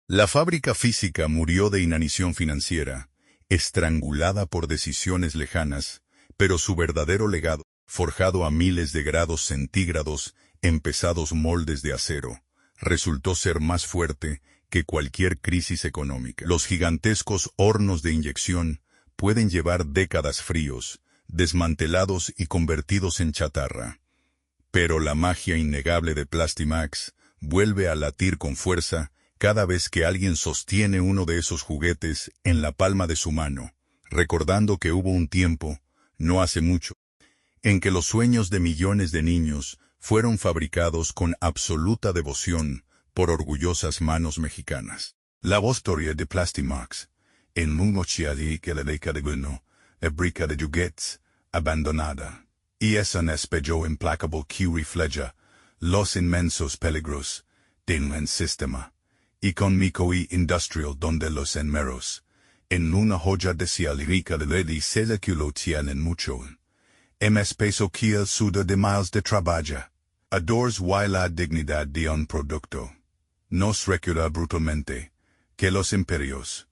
La fábrica física murió de inanición financiera, estrangulada por decisiones lejanas, pero su verdadero legado, forjado a miles de grados centígrados en pesados moldes de acero, resultó ser más fuerte que cualquier crisis económica. Los gigantescos hornos de inyección pueden llevar décadas fríos, desmantelados y convertidos en chatarra. Pero la magia innegable de Plastimax vuelve a latir con fuerza cada vez que alguien sostiene uno de esos juguetes en la palma de su mano, recordando que hubo un tiempo, no hace mucho, en que los sueños de millones de niños fueron fabricados con absoluta devoción por orgullosas manos mexicanas. La historia de Plastimax, en un océano que la década de uno, brica de juguetes, abandonada, y es un espejo implacable que refleja los inmensos peligros de un sistema económico y industrial donde los enmeros, en una joya de cielo rica de ley se le que lo tienen mucho. Más peso que el sudor de miles de trabajo. Adores y la dignidad de un producto. Nos recuerda brutalmente que los imperios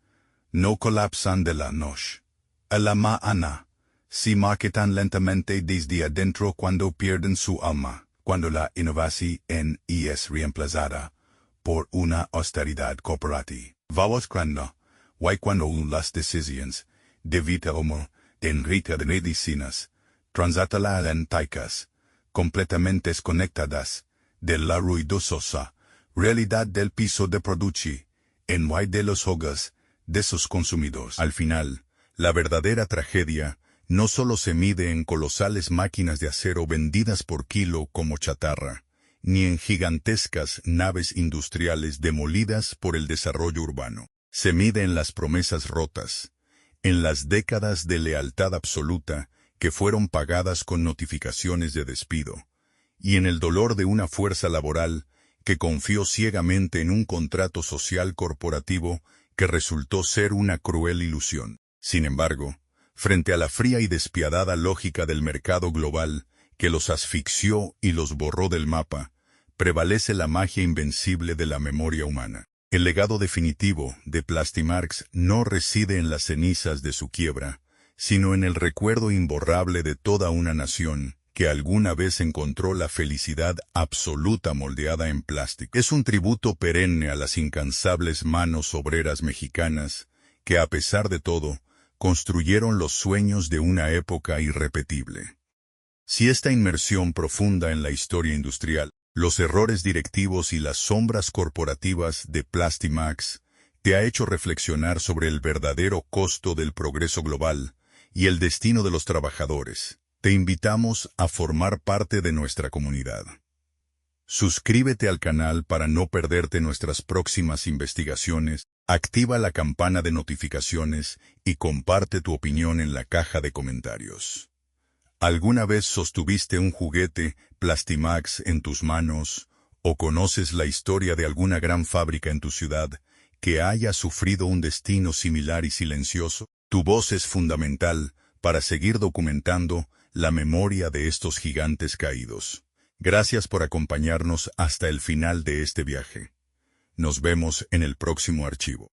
no colapsan de la noche a la mañana, se marketan lentamente desde adentro cuando pierden su alma, cuando la innovación es reemplazada por una austeridad corporativa. Vamos cuando las decisiones de vida o de enrique de medicinas transatlánticas, completamente desconectadas de la ruidosa realidad del piso de produci, en y de los hogares de sus consumidores. Al final, la verdadera tragedia no solo se mide en colosales máquinas de acero vendidas por kilo como chatarra, ni en gigantescas naves industriales demolidas por el desarrollo urbano. Se mide en las promesas rotas, en las décadas de lealtad absoluta que fueron pagadas con notificaciones de despido, y en el dolor de una fuerza laboral que confió ciegamente en un contrato social corporativo que resultó ser una cruel ilusión. Sin embargo, frente a la fría y despiadada lógica del mercado global que los asfixió y los borró del mapa, prevalece la magia invencible de la memoria humana. El legado definitivo de Plastimax no reside en las cenizas de su quiebra, sino en el recuerdo imborrable de toda una nación que alguna vez encontró la felicidad absoluta moldeada en plástico. Es un tributo perenne a las incansables manos obreras mexicanas que, a pesar de todo, construyeron los sueños de una época irrepetible. Si esta inmersión profunda en la historia industrial, los errores directivos y las sombras corporativas de Plastimax te ha hecho reflexionar sobre el verdadero costo del progreso global y el destino de los trabajadores, te invitamos a formar parte de nuestra comunidad. Suscríbete al canal para no perderte nuestras próximas investigaciones, activa la campana de notificaciones y comparte tu opinión en la caja de comentarios. ¿Alguna vez sostuviste un juguete Plastimax en tus manos o conoces la historia de alguna gran fábrica en tu ciudad que haya sufrido un destino similar y silencioso? Tu voz es fundamental para seguir documentando la memoria de estos gigantes caídos. Gracias por acompañarnos hasta el final de este viaje. Nos vemos en el próximo archivo.